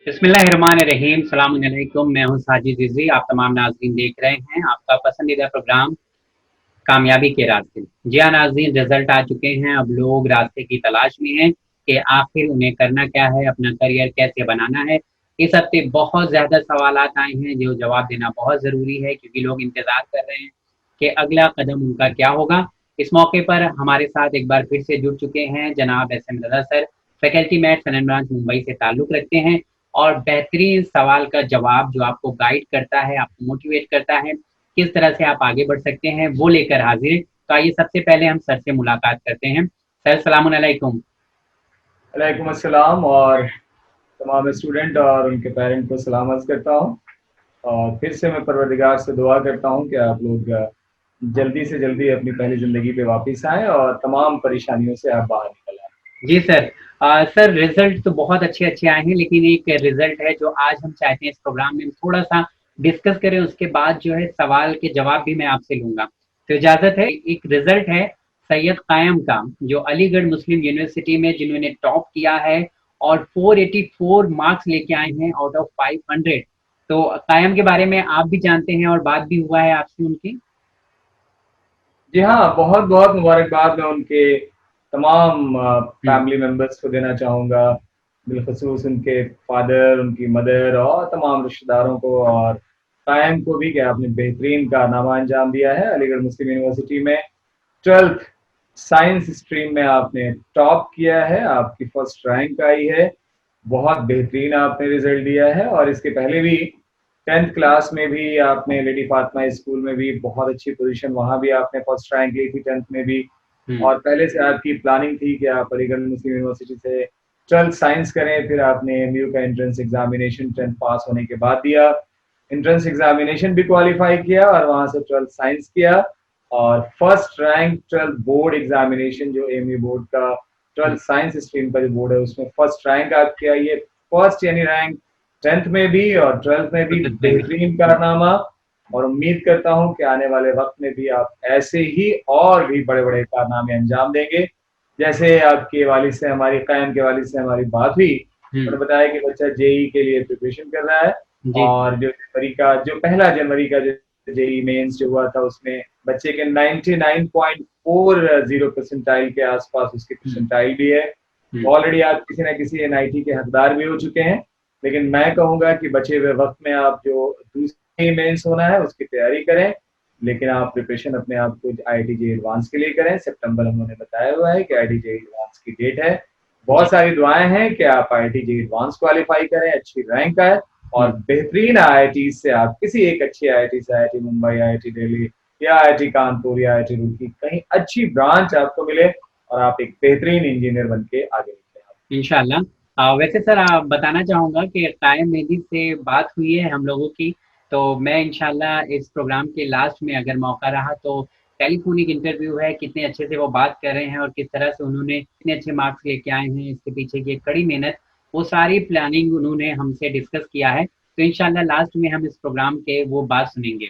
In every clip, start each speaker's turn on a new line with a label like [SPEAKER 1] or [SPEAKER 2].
[SPEAKER 1] बिस्मिल्लाहिर्रहमानिर्रहीम सलामुअलैकुम। मैं हूं साजिद रिजवी। आप तमाम नाज़रीन देख रहे हैं आपका पसंदीदा प्रोग्राम कामयाबी के रास्ते। जी हाँ नाज़रीन, रिजल्ट आ चुके हैं। अब लोग रास्ते की तलाश में हैं कि आखिर उन्हें करना क्या है, अपना करियर कैसे बनाना है। इस हफ्ते बहुत ज़्यादा सवालात आए हैं जो जवाब देना बहुत ज़रूरी है, क्योंकि लोग इंतज़ार कर रहे हैं कि अगला कदम उनका क्या होगा। इस मौके पर हमारे साथ एक बार फिर से जुड़ चुके हैं जनाब S M Raza sir. Faculty मैट सन एंड ब्रांच मुंबई से ताल्लुक़ रखते हैं और बेहतरीन सवाल का जवाब जो आपको गाइड करता है, आपको मोटिवेट करता है, किस तरह से आप आगे बढ़ सकते हैं, वो लेकर हाजिर हैं। तो आइए सबसे पहले हम सर से मुलाकात करते हैं। सर सलामुन अलैकुम।
[SPEAKER 2] वालेकुम अस्सलाम और तमाम स्टूडेंट और उनके पेरेंट को सलाम अर्ज़ करता हूँ। और फिर से मैं परवरदिगार से दुआ करता हूँ कि आप लोग जल्दी से जल्दी अपनी पहली ज़िंदगी पे वापस आएँ और तमाम परेशानियों से आप बाहर निकल आएँ।
[SPEAKER 1] जी सर। सर रिजल्ट तो बहुत अच्छे अच्छे आए हैं, लेकिन एक रिजल्ट है जो आज हम चाहते हैं इस प्रोग्राम में थोड़ा सा डिस्कस करें। उसके बाद जो है सवाल के जवाब भी मैं आपसे लूंगा, तो इजाजत है। एक रिजल्ट है सैयद कायम का, जो अलीगढ़ मुस्लिम यूनिवर्सिटी में जिन्होंने टॉप किया है और 484 मार्क्स लेके आए हैं आउट ऑफ 500। तो कायम के बारे में आप भी जानते हैं और बात भी हुआ है आपसे उनकी।
[SPEAKER 2] जी हाँ, बहुत-बहुत मुबारकबाद मैं उनके तमाम फैमिली मेंबर्स को देना चाहूँगा, बिलख़ुसूस उनके फादर, उनकी मदर और तमाम रिश्तेदारों को और कायम को भी कि आपने बेहतरीन कारनामा अंजाम दिया है अलीगढ़ मुस्लिम यूनिवर्सिटी में। 12th साइंस स्ट्रीम में आपने टॉप किया है, आपकी फर्स्ट रैंक आई है, बहुत बेहतरीन आपने रिजल्ट दिया है और इसके पहले भी 10th क्लास में भी आपने लेडी फातिमा स्कूल में भी बहुत अच्छी पोजीशन, वहाँ भी आपने फर्स्ट रैंक ली थी 10th में भी।
[SPEAKER 1] हम्म।
[SPEAKER 2] और पहले से आपकी प्लानिंग थी कि आप अलीगढ़ मुस्लिम यूनिवर्सिटी से 12th साइंस करें, फिर आपने एमयू का एंट्रेंस एग्जामिनेशन 10th पास होने के बाद दिया। एंट्रेंस एग्जामिनेशन भी क्वालिफाई किया और वहाँ से 12th साइंस किया और first rank 12th board examination जो एमयू बोर्ड का
[SPEAKER 1] हम्म।
[SPEAKER 2] 12th साइंस स्ट्रीम का जो बोर्ड है उसमें फर्स्ट रैंक आप किया। ये फर्स्ट यानी रैंक 10th में भी और 12th में भी बेहतरीन कारनामा और उम्मीद करता हूँ कि आने वाले वक्त में भी आप ऐसे ही और भी बड़े-बड़े कारनामे अंजाम देंगे। जैसे आपके वालिद से हमारी कायम के वालिद से हमारी बात हुई,
[SPEAKER 1] हम्म।
[SPEAKER 2] उन्होंने बताया कि बच्चा जेईई के लिए प्रिपरेशन कर रहा है
[SPEAKER 1] जी।
[SPEAKER 2] और जो पहला जनवरी का जो जेईई मेंस जो हुआ था उसमें बच्चे के 99.40 परसेंटाइल के आसपास उसकी
[SPEAKER 1] हम्म।
[SPEAKER 2] परसेंटाइल भी है।
[SPEAKER 1] हम्म।
[SPEAKER 2] ऑलरेडी आप किसी न किसी एनआईटी के हकदार भी हो चुके हैं, लेकिन मैं कहूँगा कि बचे हुए वक्त में आप जो दूसरी मेंस होना है उसकी तैयारी करें, लेकिन आप प्रिपरेशन अपने आप को आईआईटी जेईई एडवांस के लिए करें। सितंबर उन्होंने बताया हुआ है कि आईआईटी जेईई एडवांस की डेट है।
[SPEAKER 1] जी।
[SPEAKER 2] बहुत सारी दुआएं हैं कि आप आईआईटी जेईई एडवांस क्वालिफाई करें, अच्छी रैंक आए और
[SPEAKER 1] हम्म।
[SPEAKER 2] बेहतरीन आईआईटी से आप किसी एक अच्छी आईआईटी से आईआईटी मुंबई, आईआईटी दिल्ली या आईआईटी कानपुर या आईआईटी रुड़की कहीं अच्छी ब्रांच आपको मिले और आप एक बेहतरीन इंजीनियर बन के आगे निकलें।
[SPEAKER 1] इंशाल्लाह। वैसे सर आप बताना चाहूँगा कि कायम मेहदी से बात हुई है हम लोगों की, तो मैं इंशाल्लाह इस प्रोग्राम के लास्ट में अगर मौका रहा तो टेलीफोनिक इंटरव्यू है, कितने अच्छे से वो बात कर रहे हैं और किस तरह से उन्होंने इतने अच्छे मार्क्स लेके आए हैं, इसके पीछे की एक कड़ी मेहनत, वो सारी प्लानिंग उन्होंने हमसे डिस्कस किया है। तो इंशाल्लाह लास्ट में हम इस प्रोग्राम के वो बात सुनेंगे।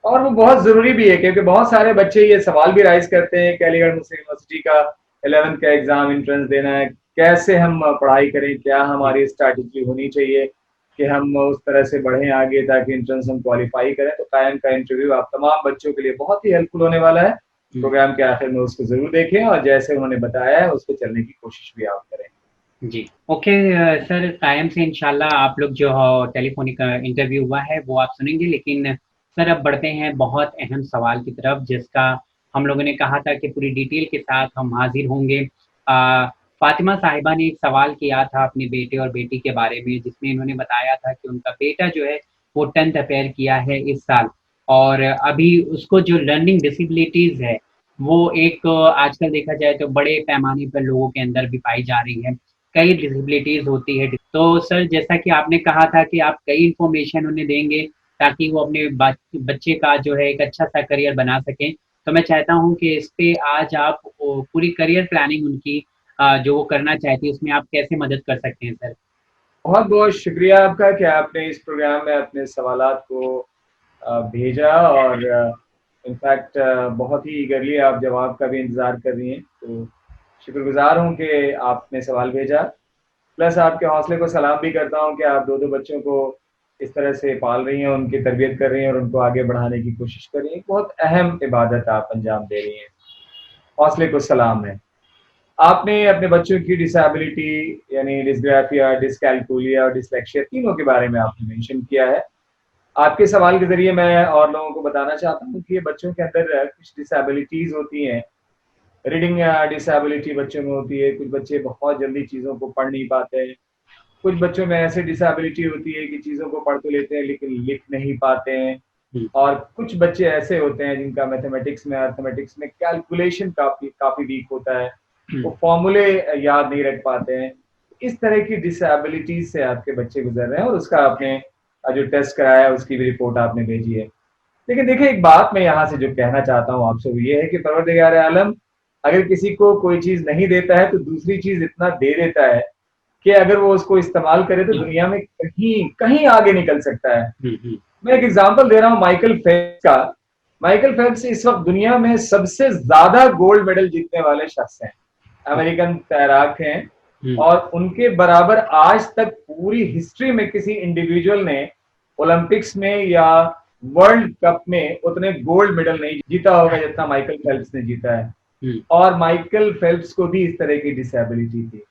[SPEAKER 2] और वो बहुत ज़रूरी भी है क्योंकि बहुत सारे बच्चे ये सवाल भी राइज़ करते हैं कि अलीगढ़ मुस्लिम यूनिवर्सिटी का 11th का एग्ज़ाम एंट्रेंस देना है, कैसे हम पढ़ाई करें? क्या
[SPEAKER 1] जी।
[SPEAKER 2] हमारी स्ट्रैटेजी होनी चाहिए कि हम उस तरह से बढ़ें आगे ताकि एंट्रेंस हम क्वालिफ़ाई करें? तो कायम का इंटरव्यू आप तमाम बच्चों के लिए बहुत ही हेल्पफुल होने वाला है।
[SPEAKER 1] हम्म।
[SPEAKER 2] प्रोग्राम के आखिर में उसको ज़रूर देखें और जैसे उन्होंने बताया है, उस पे चलने की कोशिश भी आप करें।
[SPEAKER 1] जी। ओके। सर कायम से इंशाल्लाह आप लोग जो हो टेलीफोनिक इंटरव्यू हुआ है वो आप सुनेंगे, लेकिन सर अब बढ़ते हैं बहुत अहम सवाल की तरफ, जिसका हम लोगों ने कहा था कि पूरी डिटेल के साथ हम हाजिर होंगे। फातिमा साहिबा ने एक सवाल किया था अपने बेटे और बेटी के बारे में, जिसमें इन्होंने बताया था कि उनका बेटा जो है वो 10th अपेयर किया है इस साल, और अभी उसको जो लर्निंग डिसेबिलिटीज है वो एक आजकल देखा जाए तो बड़े पैमाने पर लोगों के अंदर भी पाई जा रही है। कई डिसेबिलिटीज होती है। तो सर जैसा कि आपने कहा था कि आप कई इंफॉर्मेशन उन्हें देंगे ताकि वो अपने बच्चे का जो है एक अच्छा सा करियर बना सकें, तो मैं चाहता हूं कि इस पे आज आप पूरी करियर प्लानिंग उनकी जो वो करना चाहती है उसमें आप कैसे मदद कर सकते हैं सर।
[SPEAKER 2] बहुत-बहुत शुक्रिया आपका कि आपने इस प्रोग्राम में अपने सवालात को भेजा और इनफैक्ट बहुत ही ईगरली आप जवाब का भी इंतज़ार कर रही हैं, तो शुक्रगुज़ार हूँ कि आपने सवाल भेजा। प्लस आपके हौसले को सलाम भी करता हूँ कि आप दो दो बच्चों को इस तरह से पाल रही हैं, उनकी तरबियत कर रही हैं और उनको आगे बढ़ाने की कोशिश कर रही हैं। बहुत अहम इबादत आप अंजाम दे रही हैं, हौसले को सलाम है। आपने अपने बच्चों की डिसेबिलिटी यानी डिस्ग्राफिया, डिसकैलकुलिया और डिसलेक्सिया तीनों के बारे में आपने मेंशन किया है। आपके सवाल के ज़रिए मैं और लोगों को बताना चाहता हूँ कि ये बच्चों के अंदर कुछ डिसेबिलिटीज़ होती हैं। रीडिंग डिसेबिलिटी बच्चों में होती है, कुछ बच्चे बहुत जल्दी चीज़ों को पढ़ नहीं पाते हैं। कुछ बच्चों में ऐसी डिसेबिलिटी होती है कि चीज़ों को पढ़ तो लेते हैं लेकिन लिख नहीं पाते हैं। और कुछ बच्चे ऐसे होते हैं जिनका मैथमेटिक्स में, अर्थमेटिक्स में कैलकुलेशन काफ़ी वीक होता है। वो फॉर्मूले याद नहीं रख पाते हैं। इस तरह की डिसेबिलिटीज़ से आपके बच्चे गुज़र रहे हैं और उसका आपने जो टेस्ट कराया है उसकी भी रिपोर्ट आपने भेजी है। लेकिन देखिए, एक बात मैं यहाँ से जो कहना चाहता हूँ आपसे वो ये है कि परवरदिगार आलम अगर किसी को कोई चीज़ नहीं देता है तो दूसरी चीज़ इतना दे देता है कि अगर वो उसको इस्तेमाल करे तो दुनिया में कहीं कहीं आगे निकल सकता है। मैं एक एग्जांपल दे रहा हूँ माइकल फेल्प्स का। माइकल फेल्प्स इस वक्त दुनिया में सबसे ज्यादा गोल्ड मेडल जीतने वाले शख्स हैं, अमेरिकन तैराक हैं और उनके बराबर आज तक पूरी हिस्ट्री में किसी इंडिविजुअल ने ओलंपिक्स में या वर्ल्ड कप में उतने गोल्ड मेडल नहीं जीता होगा जितना माइकल फेल्प्स ने जीता है। और माइकल फेल्प्स को भी इस तरह की डिसेबिलिटी थी,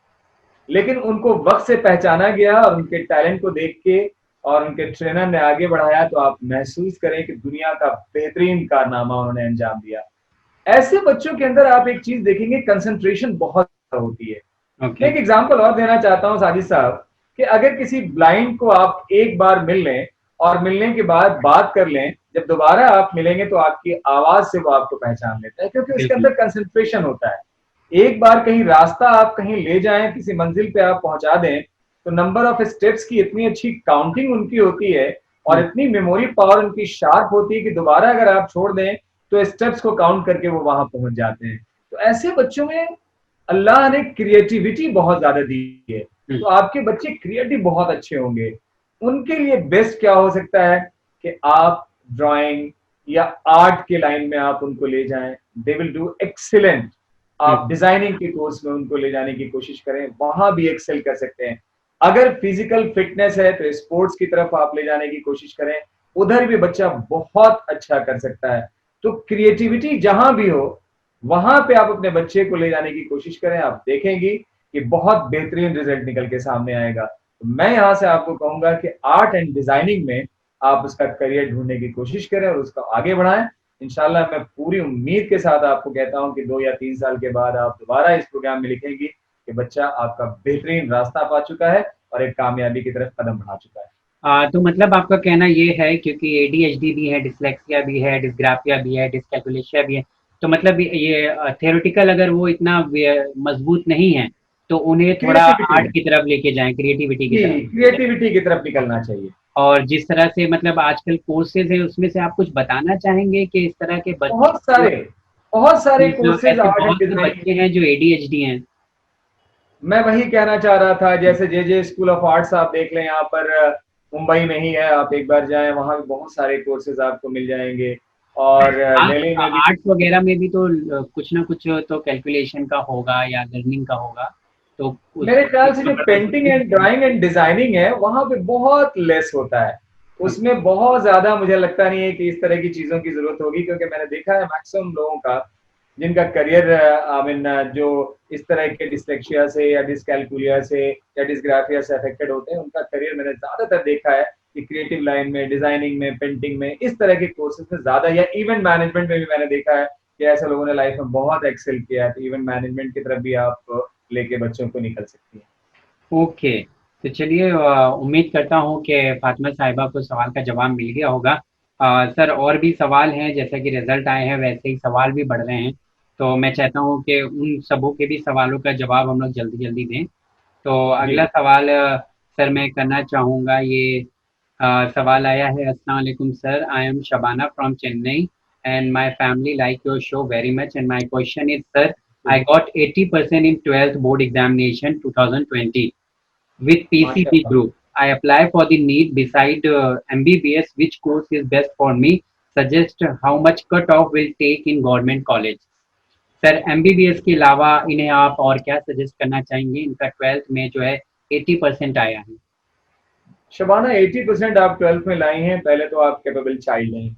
[SPEAKER 2] लेकिन उनको वक्त से पहचाना गया और उनके टैलेंट को देख के और उनके ट्रेनर ने आगे बढ़ाया तो आप महसूस करें कि दुनिया का बेहतरीन कारनामा उन्होंने अंजाम दिया। ऐसे बच्चों के अंदर आप एक चीज देखेंगे, कंसंट्रेशन बहुत होती है। मैं एक एग्जांपल और देना चाहता हूं साजिद साहब कि अगर किसी ब्लाइंड को आप एक बार मिल लें और मिलने के बाद बात कर लें, जब दोबारा आप मिलेंगे तो आपकी आवाज से वो आपको पहचान लेता है, क्योंकि उसके अंदर कंसंट्रेशन होता है। एक बार कहीं रास्ता आप कहीं ले जाएं, किसी मंजिल पे आप पहुंचा दें तो नंबर ऑफ स्टेप्स की इतनी अच्छी काउंटिंग उनकी होती है और इतनी मेमोरी पावर उनकी शार्प होती है कि दोबारा अगर आप छोड़ दें तो स्टेप्स को काउंट करके वो वहां पहुंच जाते हैं। तो ऐसे बच्चों में अल्लाह ने क्रिएटिविटी बहुत ज्यादा दी है। तो आपके बच्चे क्रिएटिव बहुत अच्छे होंगे। उनके लिए बेस्ट क्या हो सकता है कि आप ड्राइंग या आर्ट के लाइन में आप उनको ले जाएं, दे विल डू एक्सीलेंट। आप डिजाइनिंग के कोर्स में उनको ले जाने की कोशिश करें, वहां भी एक्सेल कर सकते हैं। अगर फिजिकल फिटनेस है तो स्पोर्ट्स की तरफ आप ले जाने की कोशिश करें, उधर भी बच्चा बहुत अच्छा कर सकता है। तो क्रिएटिविटी जहां भी हो वहां पे आप अपने बच्चे को ले जाने की कोशिश करें, आप देखेंगी कि बहुत बेहतरीन रिजल्ट निकल के सामने आएगा। तो मैं यहां से आपको कहूंगा कि आर्ट एंड डिजाइनिंग में आप उसका करियर ढूंढने की कोशिश करें और उसको आगे बढ़ाएं। इंशाल्लाह मैं पूरी उम्मीद के साथ आपको कहता हूं कि 2 या 3 साल के बाद आप दोबारा इस प्रोग्राम में लिखेंगी कि बच्चा आपका बेहतरीन रास्ता पा चुका है और एक कामयाबी की तरफ कदम बढ़ा चुका है।
[SPEAKER 1] तो मतलब आपका कहना ये है, क्योंकि एडीएचडी भी है, डिसलेक्सिया भी है, डिसग्राफिया भी है, डिसकैलकुलेशिया भी है, तो मतलब ये थियोरेटिकल अगर वो इतना मजबूत नहीं है तो उन्हें थोड़ा आर्ट की तरफ लेके जाएं,
[SPEAKER 2] क्रिएटिविटी की तरफ निकलना चाहिए।
[SPEAKER 1] और जिस तरह से मतलब आजकल कोर्सेज है उसमें से आप कुछ बताना चाहेंगे कि इस तरह के
[SPEAKER 2] बहुत सारे कोर्सेज
[SPEAKER 1] बहुत से बच्चे हैं जो एडीएचडी हैं।
[SPEAKER 2] मैं वही कहना चाह रहा था, जैसे जे स्कूल ऑफ आर्ट्स आप देख लें, यहाँ पर मुंबई में ही है, आप एक बार जाएं, वहां भी बहुत सारे कोर्सेज आपको मिल जाएंगे। और दिल्ली में भी
[SPEAKER 1] आर्ट्स वगैरह में भी तो कुछ ना कुछ तो कैलकुलेशन का होगा या लर्निंग का होगा। तो
[SPEAKER 2] मेरे ख्याल से जो painting and drawing and designing है वहां पे बहुत लेस होता है, उसमें बहुत ज्यादा मुझे लगता नहीं है कि इस तरह की चीजों की जरूरत होगी, क्योंकि मैंने देखा है मैक्सिमम लोगों का जिनका करियर आई मीन जो इस तरह के डिसलेक्सिया से या डिसकैलकुलिया से या डिसग्राफिया से अफेक्टेड होते हैं, उनका करियर मैंने ज्यादातर देखा है कि क्रिएटिव लाइन में, डिजाइनिंग में, पेंटिंग में, इस तरह के कोर्सेज में ज्यादा, या इवेंट मैनेजमेंट में भी मैंने देखा है कि ऐसे लोगों ने लाइफ में बहुत एक्सेल किया है। तो इवेंट मैनेजमेंट की तरफ भी आप लेके बच्चों को निकल सकती है।
[SPEAKER 1] ओके, तो चलिए उम्मीद करता हूँ कि फातिमा साहिबा को सवाल का जवाब मिल गया होगा। सर और भी सवाल हैं, जैसे कि रिजल्ट आए हैं वैसे ही सवाल भी बढ़ रहे हैं, तो मैं चाहता हूँ कि उन सबों के भी सवालों का जवाब हम लोग जल्दी जल्दी दें। तो अगला सवाल सर मैं करना चाहूँगा, ये सवाल आया है। अस्सलाम वालेकुम sir, I am Shabana from Chennai and my family like your show very much, and my question is sir, I got 80% in 12th board examination 2020 with PCB group. I apply for the NEET beside MBBS. Which course is best for me? Suggest how much cutoff will take in government college. Sir MBBS के अलावा इन्हें आप और क्या suggest करना चाहेंगे? इनका 12th में जो है 80% आया है।
[SPEAKER 2] शबाना 80% आप 12th में लाई हैं, पहले तो आप कैपेबल चाइल्ड हैं।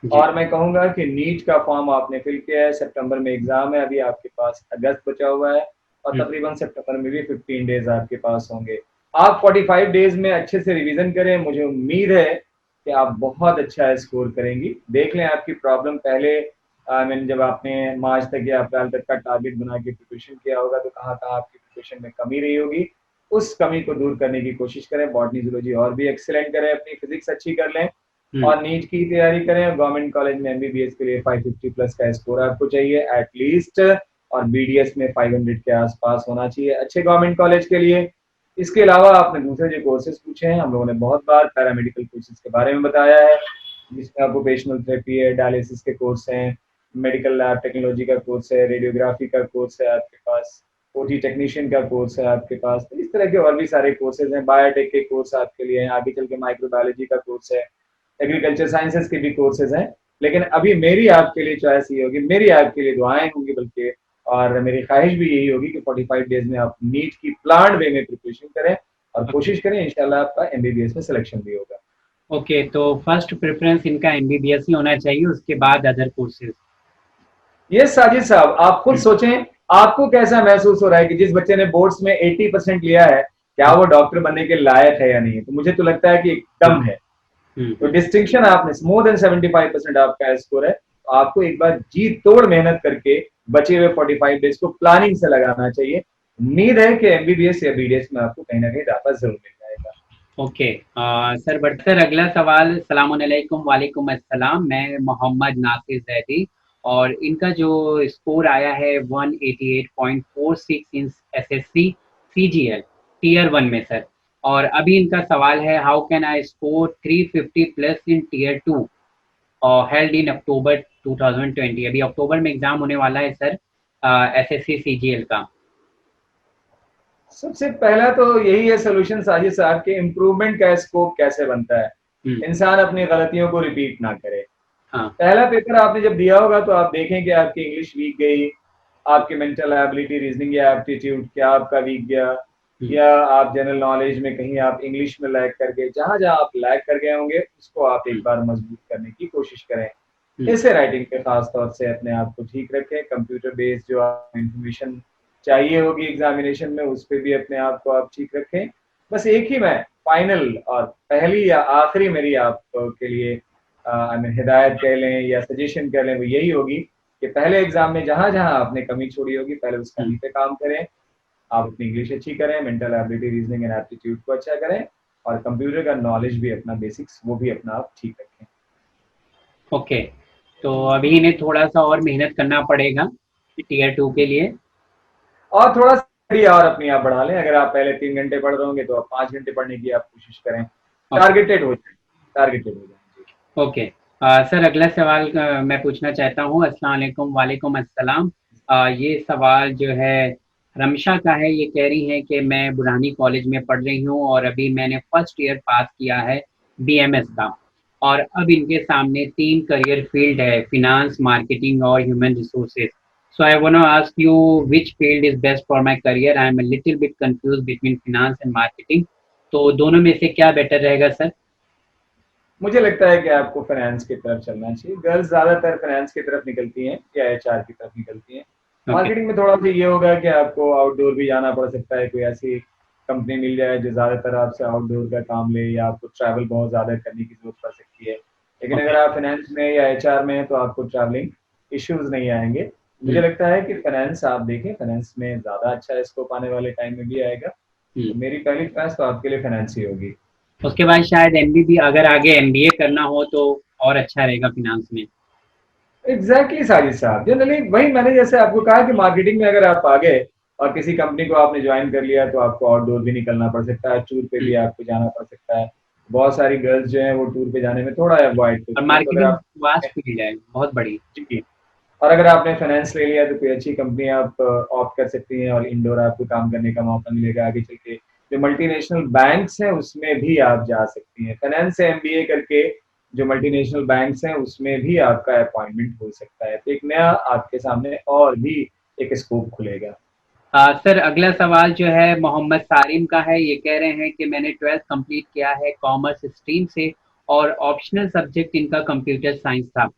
[SPEAKER 1] जी।
[SPEAKER 2] और मैं कहूंगा कि नीट का फॉर्म आपने फिल किया है, सितंबर में एग्जाम है, अभी आपके पास अगस्त बचा हुआ है और
[SPEAKER 1] हम्म।
[SPEAKER 2] तकरीबन सितंबर में भी 15 डेज आपके पास होंगे। आप 45 डेज में अच्छे से रिवीजन करें, मुझे उम्मीद है कि आप बहुत अच्छा स्कोर करेंगी। देख लें आपकी प्रॉब्लम पहले, मैंने जब आपने मार्च तक या अप्रैल तक का टारगेट बना के प्रिपरेशन किया होगा तो कहाँ कहाँ आपकी प्रिपरेशन में कमी रही होगी, उस कमी को दूर करने की कोशिश करें। बॉटनी जूलॉजी और भी एक्सेलेंट करें, अपनी फिजिक्स अच्छी कर लें
[SPEAKER 1] हम्म।
[SPEAKER 2] और नीट की तैयारी करें। और गवर्नमेंट कॉलेज में एमबीबीएस के लिए 550 प्लस का स्कोर आपको चाहिए एटलीस्ट, और बीडीएस में 500 के आसपास होना चाहिए अच्छे गवर्नमेंट कॉलेज के लिए। इसके अलावा आपने दूसरे जो कोर्सेज पूछे हैं, हम लोगों ने बहुत बार पैरामेडिकल कोर्सेज के बारे में बताया है, जिसमें ऑक्यूपेशनल थेरेपी है, डायलिसिस के कोर्स हैं, मेडिकल लैब टेक्नोलॉजी का कोर्स है, रेडियोग्राफी का कोर्स है आपके पास, ओटी टेक्नीशियन का कोर्स है आपके पास। तो इस तरह के और भी सारे कोर्सेज हैं, बायोटेक के कोर्स आपके लिए हैं, आगे चल के माइक्रोबायोलॉजी का कोर्स है, एग्रीकल्चर साइंसेज के भी कोर्सेज हैं। लेकिन अभी मेरी आपके लिए चॉइस ये होगी, मेरी आपके लिए दुआएं होंगी बल्कि, और मेरी ख्वाहिश भी यही होगी कि 45 डेज में आप नीट की प्लान वे में प्रिपरेशन करें और
[SPEAKER 1] ओके।
[SPEAKER 2] कोशिश करें इंशाल्लाह आपका एमबीबीएस में सिलेक्शन भी होगा।
[SPEAKER 1] ओके, तो फर्स्ट प्रेफरेंस इनका एमबीबीएस ही होना चाहिए, उसके बाद अदर कोर्सेज।
[SPEAKER 2] ये साजिद साहब आप खुद सोचें, आपको कैसा महसूस हो रहा है कि जिस बच्चे ने बोर्ड्स में 80% लिया है, क्या वो डॉक्टर बनने के लायक है या नहीं? तो मुझे तो लगता है कि एकदम है। तो डिस्टिंक्शन आपने मोर देन 75% आपका स्कोर है, तो आपको एक बार जी तोड़ मेहनत करके बचे हुए 45 डेज को प्लानिंग से लगाना चाहिए। उम्मीद है कि एमबीबीएस या बीडीएस में आपको कहीं ना कहीं रास्ता जरूर मिल जाएगा।
[SPEAKER 1] ओके। सर बढ़कर अगला सवाल। सलाम अलैकुम, वालेकुम अस्सलाम। मैं मोहम्मद नासिर जैदी, और इनका जो स्कोर आया है 188.46 इन एसएससी सीजीएल टीयर 1 में सर। और अभी इनका सवाल है, how can I score 350 plus in tier 2 और हेल्ड इन अक्टूबर 2020। अभी अक्टूबर में एग्जाम होने वाला है सर एसएससी सीजीएल का।
[SPEAKER 2] सबसे पहला तो यही है सोल्यूशन साजिद साहब के, इम्प्रूवमेंट का स्कोप कैसे बनता है,
[SPEAKER 1] हम्म।
[SPEAKER 2] इंसान अपनी गलतियों को रिपीट ना करे।
[SPEAKER 1] हाँ।
[SPEAKER 2] पहला पेपर आपने जब दिया होगा तो आप देखें कि आपकी इंग्लिश वीक गई, आपकी मेंटल एबिलिटी, रीजनिंग या एप्टीट्यूड क्या आपका वीक गया,
[SPEAKER 1] हम्म।
[SPEAKER 2] या आप जनरल नॉलेज में कहीं आप इंग्लिश में लैग कर गए, जहां जहां आप लैग कर गए होंगे उसको आप एक
[SPEAKER 1] हम्म।
[SPEAKER 2] बार मजबूत करने की कोशिश करें।
[SPEAKER 1] हम्म।
[SPEAKER 2] ऐसे राइटिंग पे खास तौर से अपने आप को ठीक रखें। कंप्यूटर बेस्ड जो इंफॉर्मेशन चाहिए होगी एग्जामिनेशन में, उस पर भी अपने आप को आप ठीक रखें। बस एक ही मैं फाइनल और पहली या आखिरी मेरी आप के लिए आई मीन हिदायत कह लें या सजेशन कह लें, वो यही होगी कि पहले एग्जाम में जहां जहां आपने कमी छोड़ी होगी पहले उस कमी पे काम करें। आप अपनी इंग्लिश अच्छी करें, mental ability, reasoning and aptitude को अच्छा करें, और कंप्यूटर का नॉलेज भी अपना बेसिक्स वो भी अपना आप ठीक रखें।
[SPEAKER 1] ओके, तो अभी इन्हें थोड़ा सा और मेहनत करना पड़ेगा टीयर 2 के लिए।
[SPEAKER 2] और थोड़ा सा स्टडी और अपनी आप बढ़ा लें। अगर आप पहले 3 घंटे पढ़ रहे होंगे तो आप 5 घंटे पढ़ने की आप कोशिश करें,
[SPEAKER 1] ओके।
[SPEAKER 2] टारगेटेड हो जाए।
[SPEAKER 1] ओके। सर अगला सवाल मैं पूछना चाहता हूँ। अस्सलाम वालेकुम। वालेकुम अस्सलाम। ये सवाल जो है रमशा का है। ये कह रही हैं कि मैं बुरहानी कॉलेज में पढ़ रही हूँ और अभी मैंने फर्स्ट ईयर पास किया है बीएमएस का, और अब इनके सामने 3 करियर फील्ड है, फिनांस, मार्केटिंग और human resources. So I want to ask you which field is best for my career. I am a little bit confuse between finance and marketing. तो दोनों में से क्या बेटर रहेगा सर?
[SPEAKER 2] मुझे लगता है कि आपको फाइनेंस की तरफ चलना चाहिए। गर्ल्स ज्यादातर फाइनेंस की तरफ निकलती हैं या एचआर की तरफ निकलती हैं।
[SPEAKER 1] ओके।
[SPEAKER 2] मार्केटिंग में थोड़ा सा ये होगा कि आपको आउटडोर भी जाना पड़ सकता है, कोई ऐसी कंपनी मिल जाए जो ज्यादातर आपसे आउटडोर का काम ले, या आपको ट्रैवल बहुत ज्यादा करने की जरूरत पड़ सकती है। लेकिन
[SPEAKER 1] ओके।
[SPEAKER 2] अगर आप फाइनेंस में या एचआर में हैं तो आपको ट्रैवलिंग इश्यूज नहीं आएंगे। मुझे
[SPEAKER 1] हम्म।
[SPEAKER 2] लगता है कि फाइनेंस आप देखें, फाइनेंस में ज्यादा अच्छा स्कोप आने वाले टाइम में भी आएगा। तो
[SPEAKER 1] हम्म।
[SPEAKER 2] मेरी पहली चॉइस तो आपके लिए फाइनेंस ही होगी।
[SPEAKER 1] उसके बाद शायद एमबीबी, अगर आगे एमबीए करना हो तो और अच्छा रहेगा फिनांस में।
[SPEAKER 2] एग्जैक्टली साजिद साहब, जनरली वही मैंने जैसे आपको कहा कि मार्केटिंग में अगर आप आ गए और किसी कंपनी को आपने ज्वाइन कर लिया तो आपको आउटडोर भी निकलना पड़ सकता है, टूर पे भी
[SPEAKER 1] हम्म।
[SPEAKER 2] आपको जाना पड़ सकता है। बहुत सारी गर्ल्स जो हैं वो टूर पे जाने में थोड़ा अवॉइड
[SPEAKER 1] और
[SPEAKER 2] करती हैं। तो अगर
[SPEAKER 1] मार्केटिंग
[SPEAKER 2] आप
[SPEAKER 1] वास्ट फील्ड है, बहुत बड़ी।
[SPEAKER 2] जी, और अगर आपने फाइनेंस ले लिया तो कोई अच्छी कंपनी आप ऑप्ट कर सकती हैं, और इंडोर आपको काम करने का मौका मिलेगा आगे चल के। जो मल्टीनेशनल बैंक्स हैं उसमें भी आप जा सकती हैं, फाइनेंस से एमबीए करके जो मल्टीनेशनल बैंक्स हैं उसमें भी आपका अपॉइंटमेंट हो सकता है। तो एक नया आपके सामने और भी एक स्कोप खुलेगा।
[SPEAKER 1] सर अगला सवाल जो है मोहम्मद सारिम का है। ये कह रहे हैं कि मैंने 12th कंप्लीट किया है कॉमर्स स्ट्रीम से और ऑप्शनल सब्जेक्ट इनका कंप्यूटर साइंस था,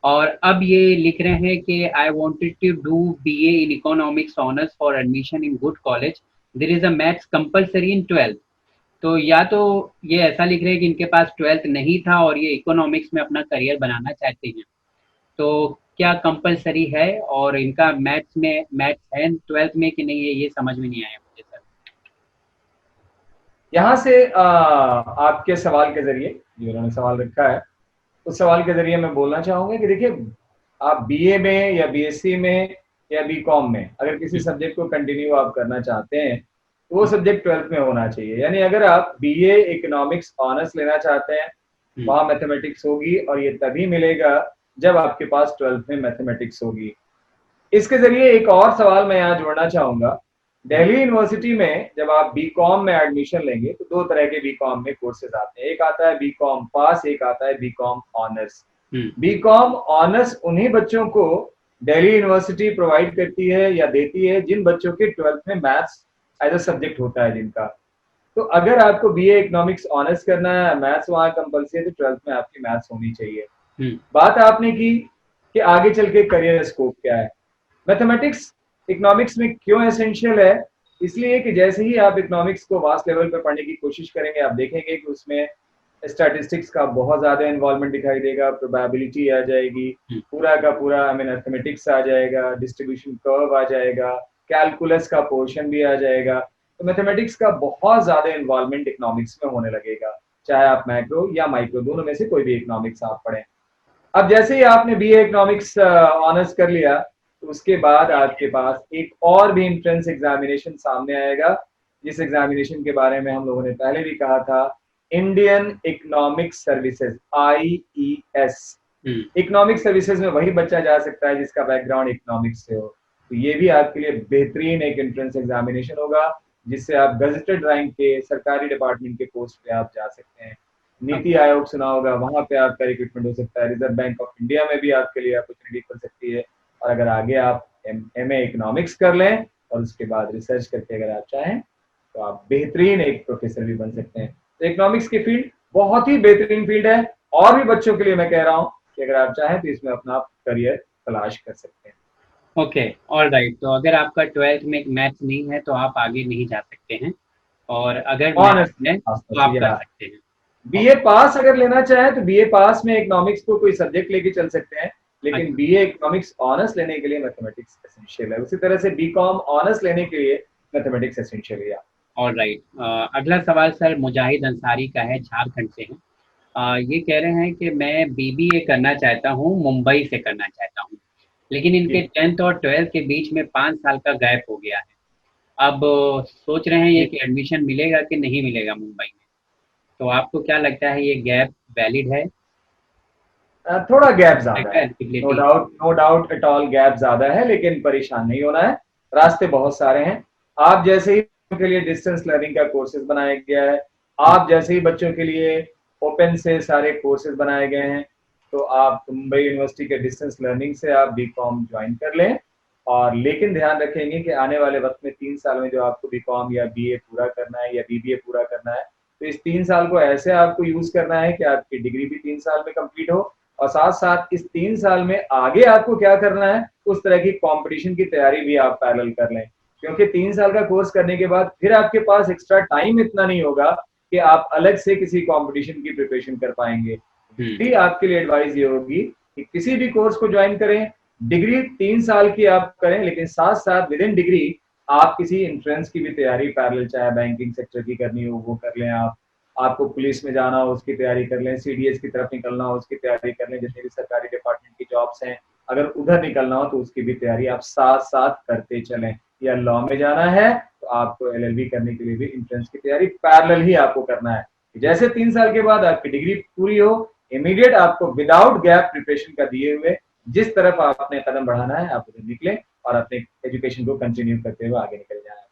[SPEAKER 1] और अब ये लिख रहे हैं कि I wanted to do BA in economics honours for admission in good college, there is a maths compulsory in 12th। तो या तो ये ऐसा लिख रहे हैं कि इनके पास 12th नहीं था और ये इकोनॉमिक्स में अपना करियर बनाना चाहते हैं, तो क्या कंपलसरी है और इनका मैथ्स है 12th में कि नहीं है, ये समझ में नहीं आया मुझे सर।
[SPEAKER 2] यहाँ से आपके सवाल के जरिए जो उन्होंने सवाल रखा है उस सवाल के जरिए मैं बोलना चाहूंगा कि देखिए, आप बीए में या बीएससी में या बीकॉम में अगर किसी सब्जेक्ट को कंटिन्यू आप करना चाहते हैं तो वो सब्जेक्ट 12th में होना चाहिए। यानी अगर आप बीए इकोनॉमिक्स ऑनर्स लेना चाहते हैं, वहां मैथमेटिक्स होगी, और ये तभी मिलेगा जब आपके पास 12th में मैथमेटिक्स होगी। इसके जरिए एक और सवाल मैं यहाँ जोड़ना चाहूंगा। दिल्ली यूनिवर्सिटी में जब आप बीकॉम में एडमिशन लेंगे तो दो तरह के बीकॉम में कोर्सेज आते हैं, एक आता है बीकॉम पास, एक आता है बीकॉम ऑनर्स। बीकॉम ऑनर्स उन्हीं बच्चों को दिल्ली यूनिवर्सिटी प्रोवाइड करती है या देती है जिन बच्चों के 12th में मैथ्स एज अ सब्जेक्ट होता है जिनका। तो अगर आपको बीए इकोनॉमिक्स ऑनर्स करना है, मैथ्स वहां कंपलसरी है, तो 12th में आपकी मैथ्स होनी चाहिए। बात आपने की कि आगे चल के करियर स्कोप क्या है। मैथमेटिक्स इकोनॉमिक्स में क्यों एसेंशियल है? इसलिए कि जैसे ही आप इकोनॉमिक्स को वास्ट लेवल पे पढ़ने की कोशिश करेंगे, आप देखेंगे कि उसमें स्टैटिस्टिक्स का बहुत ज्यादा इन्वॉल्वमेंट दिखाई देगा, प्रोबेबिलिटी आ जाएगी, पूरा का पूरा मैथमेटिक्स आ जाएगा, डिस्ट्रीब्यूशन कर्व आ जाएगा, कैलकुलस का पोर्शन भी आ जाएगा। तो मैथमेटिक्स का बहुत ज्यादा इन्वॉल्वमेंट इकोनॉमिक्स में होने लगेगा, चाहे आप मैक्रो या माइक्रो दोनों में से कोई भी इकोनॉमिक्स आप पढ़ें। अब जैसे ही आपने बीए इकोनॉमिक्स ऑनर्स कर लिया तो उसके बाद आपके पास एक और भी एंट्रेंस एग्जामिनेशन सामने आएगा, जिस एग्जामिनेशन के बारे में हम लोगों ने पहले भी कहा था, Indian economic services, IES। Economic services में वही बच्चा जा सकता है जिसका बैकग्राउंड इकोनॉमिक्स से हो। तो ये भी आपके लिए बेहतरीन एक एंट्रेंस एग्जामिनेशन होगा, जिससे आप गजेटेड रैंक के सरकारी डिपार्टमेंट के पोस्ट पे आप जा सकते हैं। नीति आयोग सुना होगा, वहां पे आपका रिक्रूटमेंट हो सकता है। रिजर्व बैंक ऑफ इंडिया में भी आपके लिए अपॉर्चुनिटी खुल सकती है। और अगर आगे आप MA इकोनॉमिक्स कर लें और उसके बाद रिसर्च करके अगर आप चाहें तो आप बेहतरीन एक प्रोफेसर भी बन सकते हैं। तो इकोनॉमिक्स की फील्ड बहुत ही बेहतरीन फील्ड है, और भी बच्चों के लिए मैं कह रहा हूँ कि अगर आप चाहें तो इसमें अपना करियर तलाश कर सकते हैं।
[SPEAKER 1] Okay, all right. तो अगर आपका 12th में मैथ्स नहीं है तो आप आगे नहीं जा सकते हैं, और अगर मैथ्स है तो आप कर सकते हैं।
[SPEAKER 2] बीए पास अगर लेना चाहे तो बीए पास में इकोनॉमिक्स को कोई सब्जेक्ट लेके चल सकते हैं, लेकिन बीए इकोनॉमिक्स ऑनर्स लेने के लिए मैथमेटिक्स एसेंशियल है। उसी तरह से बीकॉम ऑनर्स लेने के लिए मैथमेटिक्स एसेंशियल है।
[SPEAKER 1] All right. अगला सवाल सर मुजाहिद अंसारी का है, झारखंड से है। ये कह रहे हैं कि मैं BBA करना चाहता हूँ, मुंबई से करना चाहता हूँ, लेकिन इनके 10th और 12th के बीच में 5 साल का गैप हो गया है। अब सोच रहे हैं ये कि एडमिशन मिलेगा कि नहीं मिलेगा मुंबई में, तो आपको क्या लगता है ये गैप वैलिड है?
[SPEAKER 2] थोड़ा गैप ज्यादा है, no doubt at all gap ज्यादा है, लेकिन परेशान नहीं होना है, रास्ते बहुत सारे हैं। आप जैसे ही के लिए डिस्टेंस लर्निंग का कोर्सेज बनाया गया है, आप जैसे ही बच्चों के लिए ओपन से सारे कोर्सेज बनाए गए हैं, तो आप मुंबई यूनिवर्सिटी के डिस्टेंस लर्निंग से आप बीकॉम ज्वाइन कर लें। और लेकिन ध्यान रखेंगे कि आने वाले वक्त में 3 साल में जो आपको बीकॉम या BA पूरा करना है या BBA पूरा करना है, तो इस 3 साल को ऐसे आपको यूज करना है कि आपकी डिग्री भी 3 साल में कंप्लीट हो, और साथ साथ इस 3 साल में आगे आपको क्या करना है उस तरह की कंपटीशन की तैयारी भी आप पैरेलल कर लें। क्योंकि 3 साल का कोर्स करने के बाद फिर आपके पास एक्स्ट्रा टाइम इतना नहीं होगा कि आप अलग से किसी कंपटीशन की प्रिपरेशन कर पाएंगे। भी आपके लिए एडवाइस ये होगी कि किसी भी कोर्स को ज्वाइन करें, डिग्री 3 साल की आप करें, लेकिन साथ साथ विद इन डिग्री आप किसी एंट्रेंस की भी तैयारी पैरेलल, चाहे बैंकिंग सेक्टर की करनी हो वो कर लें, आपको पुलिस में जाना हो उसकी तैयारी कर लें, CDS की तरफ निकलना हो उसकी तैयारी कर लें, जितने भी सरकारी डिपार्टमेंट की जॉब्स हैं अगर उधर निकलना हो तो उसकी भी तैयारी आप साथ साथ करते चलें। या लॉ में जाना है तो आपको LLB करने के लिए भी एंट्रेंस की तैयारी पैरेलल ही आपको करना है। जैसे 3 साल के बाद आपकी डिग्री पूरी हो, इमीडिएट आपको विदाउट गैप प्रिपरेशन का दिए हुए जिस तरफ आपने कदम बढ़ाना है आप उधर निकले और अपने एजुकेशन को कंटिन्यू करते हुए आगे निकल जाए।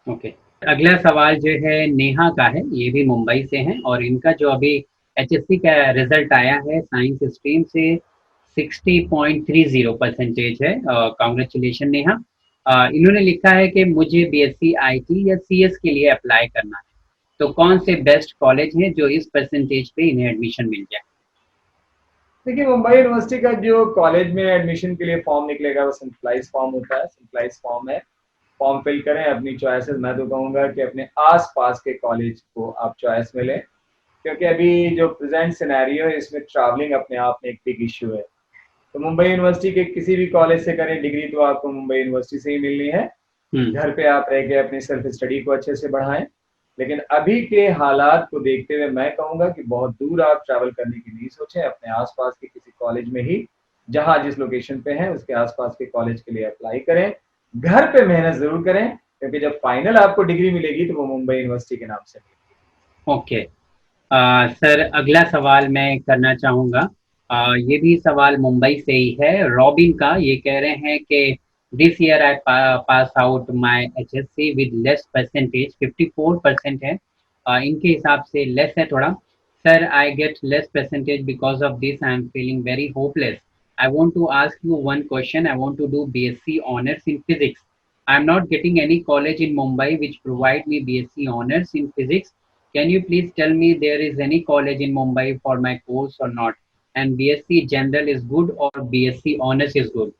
[SPEAKER 1] ओके, अगला सवाल जो है नेहा का है, ये भी मुंबई से है, और इनका जो अभी HSC का रिजल्ट आया है साइंस स्ट्रीम से 60.30% है। कांग्रेचुलेशन नेहा। इन्होंने लिखा है कि मुझे बीएससी आईटी या सीएस के लिए अप्लाई करना है, तो कौन से बेस्ट कॉलेज हैं जो इस परसेंटेज पे इन्हें एडमिशन मिल जाए?
[SPEAKER 2] देखिए, मुंबई यूनिवर्सिटी का जो कॉलेज में एडमिशन के लिए फॉर्म निकलेगा वो सेंट्रलाइज फॉर्म होता है, सेंट्रलाइज फॉर्म है। फॉर्म फिल करें, अपनी चॉइसेस, मैं तो कहूँगा कि अपने आस-पास के कॉलेज को आप चॉइस में लें, क्योंकि अभी जो प्रेज़ेंट सिनेरियो है इसमें ट्रैवलिंग अपने आप में एक बिग इश्यू है। तो मुंबई यूनिवर्सिटी के किसी भी कॉलेज से करें डिग्री तो आपको मुंबई यूनिवर्सिटी से ही मिलनी है।
[SPEAKER 1] हम्म।
[SPEAKER 2] घर पे आप रह के अपनी सेल्फ स्टडी को अच्छे से बढ़ाएं, लेकिन अभी के हालात को देखते हुए मैं कहूँगा कि बहुत दूर आप ट्रैवल करने की नहीं सोचें, अपने आस-पास के किसी कॉलेज में ही, जहाँ जिस लोकेशन पे हैं उसके आस-पास के कॉलेज के लिए अप्लाई करें। घर पे मेहनत ज़रूर करें, क्योंकि जब फाइनल आपको डिग्री मिलेगी तो वो मुंबई यूनिवर्सिटी के नाम से मिलेगी।
[SPEAKER 1] ओके। सर अगला सवाल मैं करना चाहूँगा। ये भी सवाल मुंबई से ही है, रॉबिन का। ये कह रहे हैं कि this year I pass out my HSC with less percentage, 54% है। इनके हिसाब से लेस है थोड़ा। Sir I get less percentage because of this I am feeling very hopeless. I want to ask you one question, I want to do BSc honours in physics. I am not getting any college in Mumbai which provide me BSc honors in physics. Can you please tell me there is any college in Mumbai for my course or not? And BSc general is good or BSc honors is good?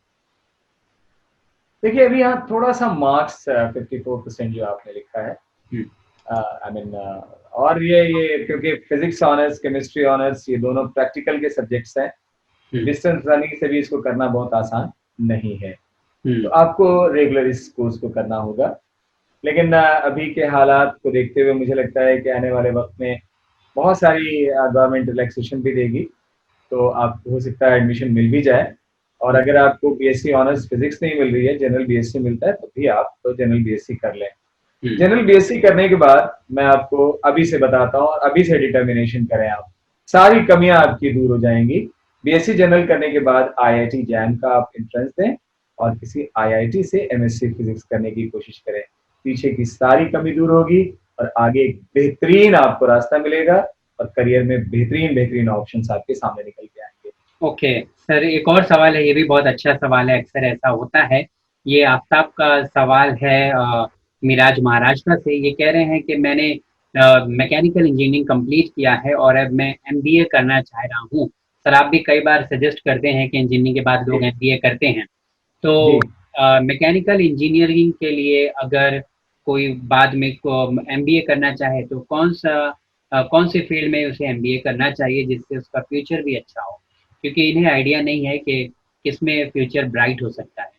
[SPEAKER 2] देखिए, अभी यहाँ थोड़ा सा marks 54% जो आपने लिखा है,
[SPEAKER 1] Hmm.
[SPEAKER 2] I mean और ये क्योंकि फिजिक्स ऑनर्स, केमिस्ट्री ऑनर्स ये दोनों प्रैक्टिकल के सब्जेक्ट्स हैं,
[SPEAKER 1] Hmm.
[SPEAKER 2] डिस्टेंस लर्निंग से भी इसको करना बहुत आसान नहीं है। तो
[SPEAKER 1] Hmm.
[SPEAKER 2] आपको रेगुलर इस कोर्स को करना होगा, लेकिन अभी के हालात को देखते हुए मुझे लगता है कि आने वाले वक्त में बहुत सारी गवर्नमेंट रिलैक्सेशन भी देगी, तो आपको हो सकता है एडमिशन मिल भी जाए। और अगर आपको बीएससी ऑनर्स फिजिक्स नहीं मिल रही है, जनरल बीएससी मिलता है, तो भी आप तो जनरल बीएससी कर लें।
[SPEAKER 1] Hmm.
[SPEAKER 2] जनरल बीएससी करने के बाद मैं आपको अभी से बताता हूँ, और अभी से डिटर्मिनेशन करें आप, सारी कमियां आपकी दूर हो जाएंगी। बीएससी जनरल करने के बाद आईआईटी जैम का आप एंट्रेंस दें और किसी आईआईटी से एमएससी फिजिक्स करने की कोशिश करें। पीछे की सारी कमी दूर होगी और आगे एक बेहतरीन आपको रास्ता मिलेगा और करियर में बेहतरीन बेहतरीन ऑप्शंस आपके सामने निकल के आएंगे।
[SPEAKER 1] ओके सर, एक और सवाल है, ये भी बहुत अच्छा सवाल है, अक्सर ऐसा होता है। ये आफ्ताब का सवाल है मिराज महाराष्ट्र से। ये कह रहे हैं कि मैंने मैकेनिकल इंजीनियरिंग कंप्लीट किया है और अब मैं एमबीए करना चाह रहा हूँ। सर आप भी कई बार सजेस्ट करते हैं कि इंजीनियरिंग के बाद लोग
[SPEAKER 2] जी
[SPEAKER 1] एमबीए करते हैं, तो
[SPEAKER 2] जी।
[SPEAKER 1] मैकेनिकल इंजीनियरिंग के लिए अगर कोई बाद में एमबीए करना चाहे तो कौन से फील्ड में उसे एमबीए करना चाहिए जिससे उसका फ्यूचर भी अच्छा हो, क्योंकि इन्हें आइडिया नहीं है कि किसमें फ्यूचर ब्राइट हो सकता है।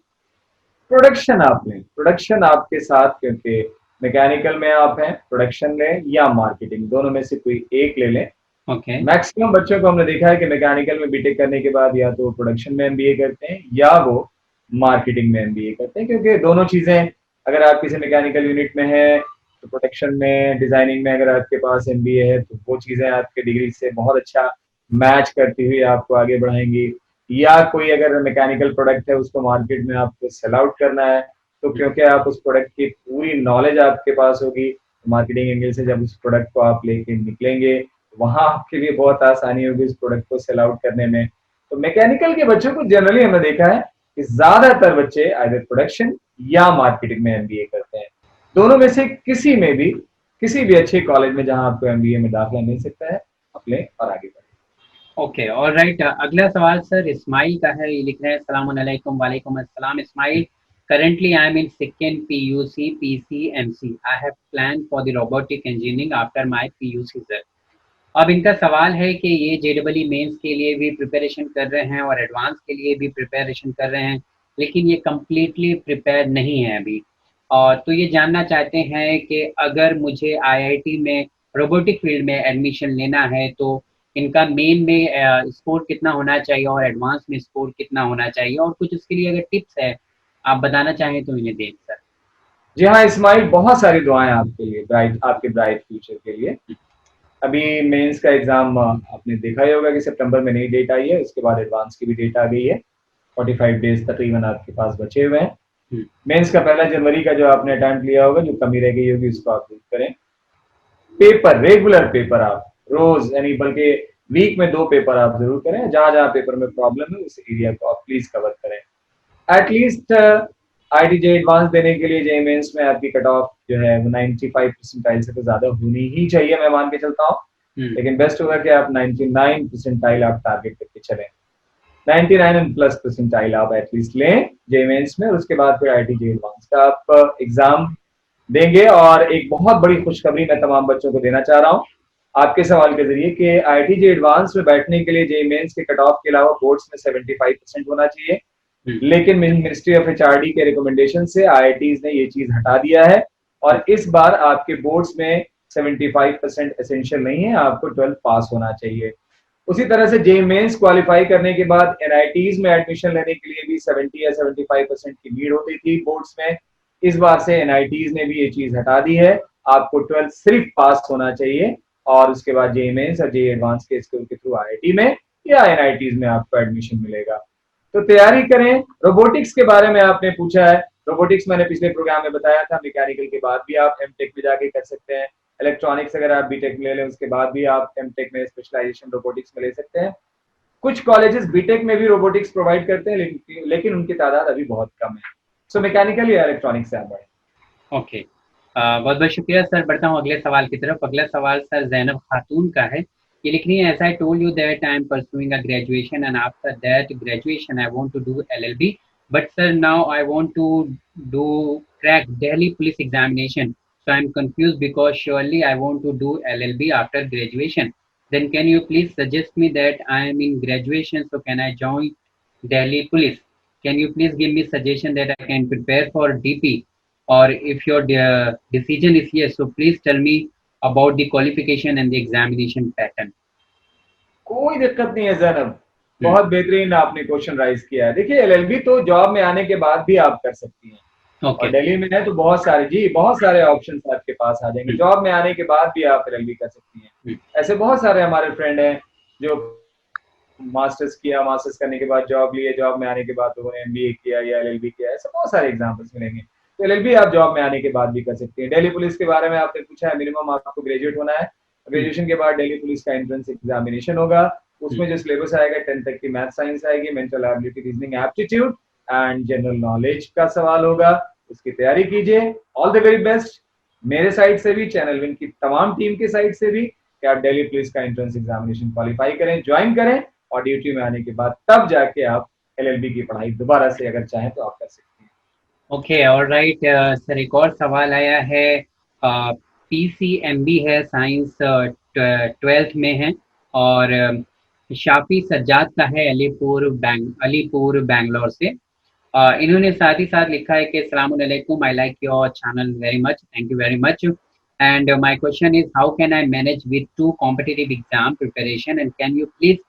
[SPEAKER 2] प्रोडक्शन आप लें, प्रोडक्शन आपके साथ, क्योंकि मैकेनिकल में आप हैं, प्रोडक्शन लें या मार्केटिंग, दोनों में से कोई एक ले लें।
[SPEAKER 1] ओके।
[SPEAKER 2] मैक्सिमम बच्चों को हमने देखा है कि मैकेनिकल में बीटेक करने के बाद या तो प्रोडक्शन में एमबीए करते हैं या वो मार्केटिंग में एमबीए करते हैं, क्योंकि दोनों चीजें, अगर आप किसी मैकेनिकल यूनिट में हैं तो प्रोडक्शन में, डिजाइनिंग में अगर आपके पास एमबीए है तो वो चीजें आपके डिग्री से बहुत अच्छा मैच करती हुई आपको आगे बढ़ाएंगी। या कोई अगर मैकेनिकल प्रोडक्ट है उसको मार्केट में आपको सेल आउट करना है, तो क्योंकि आप उस प्रोडक्ट की पूरी नॉलेज आपके पास होगी, मार्केटिंग एंगल से जब उस प्रोडक्ट को आप लेके निकलेंगे, वहां आपके लिए बहुत आसानी होगी उस प्रोडक्ट को सेल आउट करने में। तो मैकेनिकल के बच्चों को जनरली हमने देखा है कि ज्यादातर बच्चे आइदर प्रोडक्शन या मार्केटिंग में एमबीए करते हैं। दोनों में से किसी में भी, किसी भी अच्छे कॉलेज में जहां आपको एमबीए में दाखिला मिल सकता है, आप लें और आगे बढ़ें।
[SPEAKER 1] ओके और राइट, अगला सवाल सर इस्माइल का है। ये लिख रहे हैं अस्सलाम वालेकुम। वालेकुम अस्सलाम Ismail. Currently, I am in second PUC PCMC. I have planned for the robotic engineering after my PUC sir. अब इनका सवाल है कि ये जेडबलई मेंस के लिए भी प्रिपरेशन कर रहे हैं और एडवांस के लिए भी प्रिपरेशन कर रहे हैं, लेकिन ये कम्प्लीटली प्रिपेयर नहीं है अभी। और तो ये जानना चाहते हैं कि अगर मुझे आईआईटी में रोबोटिक फील्ड में एडमिशन लेना है तो इनका मेन में स्कोर कितना होना चाहिए और एडवांस में स्कोर कितना होना चाहिए, और कुछ उसके लिए अगर टिप्स है आप बताना चाहें तो इन्हें दें सर।
[SPEAKER 2] जी हाँ इस्माइल, बहुत सारी दुआएं आपके लिए, ब्राइट, आपके ब्राइट फ्यूचर के लिए। अभी मेंस का एग्जाम आपने देखा ही होगा कि सितंबर में नई डेट आई है, उसके बाद एडवांस की भी डेट आ गई है। 45 डेज तकरीबन आपके पास बचे हुए हैं। मेंस का 1 जनवरी का जो आपने अटेम्प्ट लिया होगा, जो कमी रह गई होगी उसको आप दूर करें। पेपर, रेगुलर पेपर आप रोज, यानी बल्कि वीक में 2 पेपर आप जरूर करें। जहां जहां पेपर में प्रॉब्लम है उस एरिया को आप प्लीज कवर करें। एटलीस्ट IIT एडवांस देने के लिए जेईई मेंस में आपकी कट ऑफ जो है वो 95 परसेंटाइल से तो ज्यादा होनी ही चाहिए, मैं मान के चलता हूँ। लेकिन बेस्ट होगा कि आप 99 परसेंटाइल आप टारगेट करके चलें, 99 एंड प्लस परसेंटाइल आप एटलीस्ट लें जेईई मेंस में, और उसके बाद फिर IIT एडवांस का आप एग्जाम देंगे। और एक बहुत बड़ी खुशखबरी मैं तमाम बच्चों को देना चाह रहा हूँ आपके सवाल के जरिए कि IIT एडवांस में बैठने के लिए जेईई मेंस के कट ऑफ के अलावा बोर्ड्स में 75% होना चाहिए। लेकिन मिनिस्ट्री ऑफ HRD के रिकमेंडेशन से IITs ने ये चीज हटा दिया है, और इस बार आपके बोर्ड्स में 75% एसेंशियल नहीं है, आपको 12th पास होना चाहिए। उसी तरह से जेईई मेंस क्वालिफाई करने के बाद NITs में एडमिशन लेने के लिए भी 70 या 75% की नीड होती थी बोर्ड्स में। इस बार से NITs ने भी ये चीज हटा दी है, आपको 12th सिर्फ पास होना चाहिए, और उसके बाद जेईई मेंस और जेईई एडवांस के स्कूल के थ्रू IIT में या NITs में आपको एडमिशन मिलेगा। तो तैयारी करें। रोबोटिक्स के बारे में आपने पूछा है, रोबोटिक्स मैंने पिछले प्रोग्राम में बताया था, मैकेनिकल के बाद भी आप एमटेक में जाके कर सकते हैं। इलेक्ट्रॉनिक्स अगर आप बीटेक में ले लें उसके बाद भी आप एमटेक में स्पेशलाइजेशन रोबोटिक्स में ले सकते हैं। कुछ कॉलेजेस बीटेक में भी रोबोटिक्स प्रोवाइड करते हैं, लेकिन उनकी तादाद अभी बहुत कम है। सो मैकेनिकल या इलेक्ट्रॉनिक्स से आप बढ़े।
[SPEAKER 1] ओके, बहुत बहुत शुक्रिया सर। बढ़ता हूँ अगले सवाल की तरफ। अगला सवाल सर जैनब खातून का है। ये लिख रही है, as I told you that I am pursuing a graduation and after that graduation I want to do LLB, but sir now I want to do crack Delhi police examination, so I am confused because surely I want to do LLB after graduation. Then can you please suggest me that I am in graduation, so can I join Delhi police? Can you please give me suggestion that I can prepare for DP, or if your decision is yes, so please tell me about the qualification and the examination pattern.
[SPEAKER 2] कोई दिक्कत नहीं है जैनब, बहुत बेहतरीन आपने question rise किया है। देखिए LLB तो जॉब में आने के बाद भी आप कर सकती हैं, और दिल्ली में है तो बहुत सारे ऑप्शंस आपके पास आ जाएंगे। जॉब में आने के बाद भी आप LLB कर सकती हैं। ऐसे बहुत सारे हमारे फ्रेंड हैं जो मास्टर्स किया, मास्टर्स करने के बाद जॉब लिए, जॉब में आने के बाद उन्होंने MBA किया या LLB किया, ऐसे बहुत सारे एग्जाम्पल्स मिलेंगे। तो LLB आप जॉब में आने के बाद भी कर सकती हैं। दिल्ली पुलिस के बारे में आपने पूछा है, मिनिमम आपको ग्रेजुएट होना है। ग्रेजुएशन के बाद दिल्ली पुलिस का एंट्रेंस एग्जामिनेशन होगा, उसमें जो सिलेबस आएगा 10th तक की मैथ साइंस आएगी, mental ability, reasoning aptitude and general knowledge का सवाल होगा। उसकी तैयारी कीजिए। ऑल द वेरी बेस्ट मेरे साइड से भी, चैनल विन की तमाम टीम के साइड से भी, कि आप दिल्ली पुलिस का एंट्रेंस एग्जामिनेशन क्वालिफाई करें, ज्वाइन करें, और ड्यूटी में आने के बाद तब जाके आप LLB की पढ़ाई दोबारा से अगर चाहें तो आप कर सकते हैं।
[SPEAKER 1] Okay, alright sir. एक और सवाल आया है, PCMB है, साइंस 12th में है, और शाफी सज्जाद का है, अलीपुर बैंगलोर से। इन्होंने साथ ही साथ लिखा है कि अस्सलाम वालेकुम, I like your channel very much, thank you very much, and my question is, how can I manage with 2 competitive exam preparation, and can you please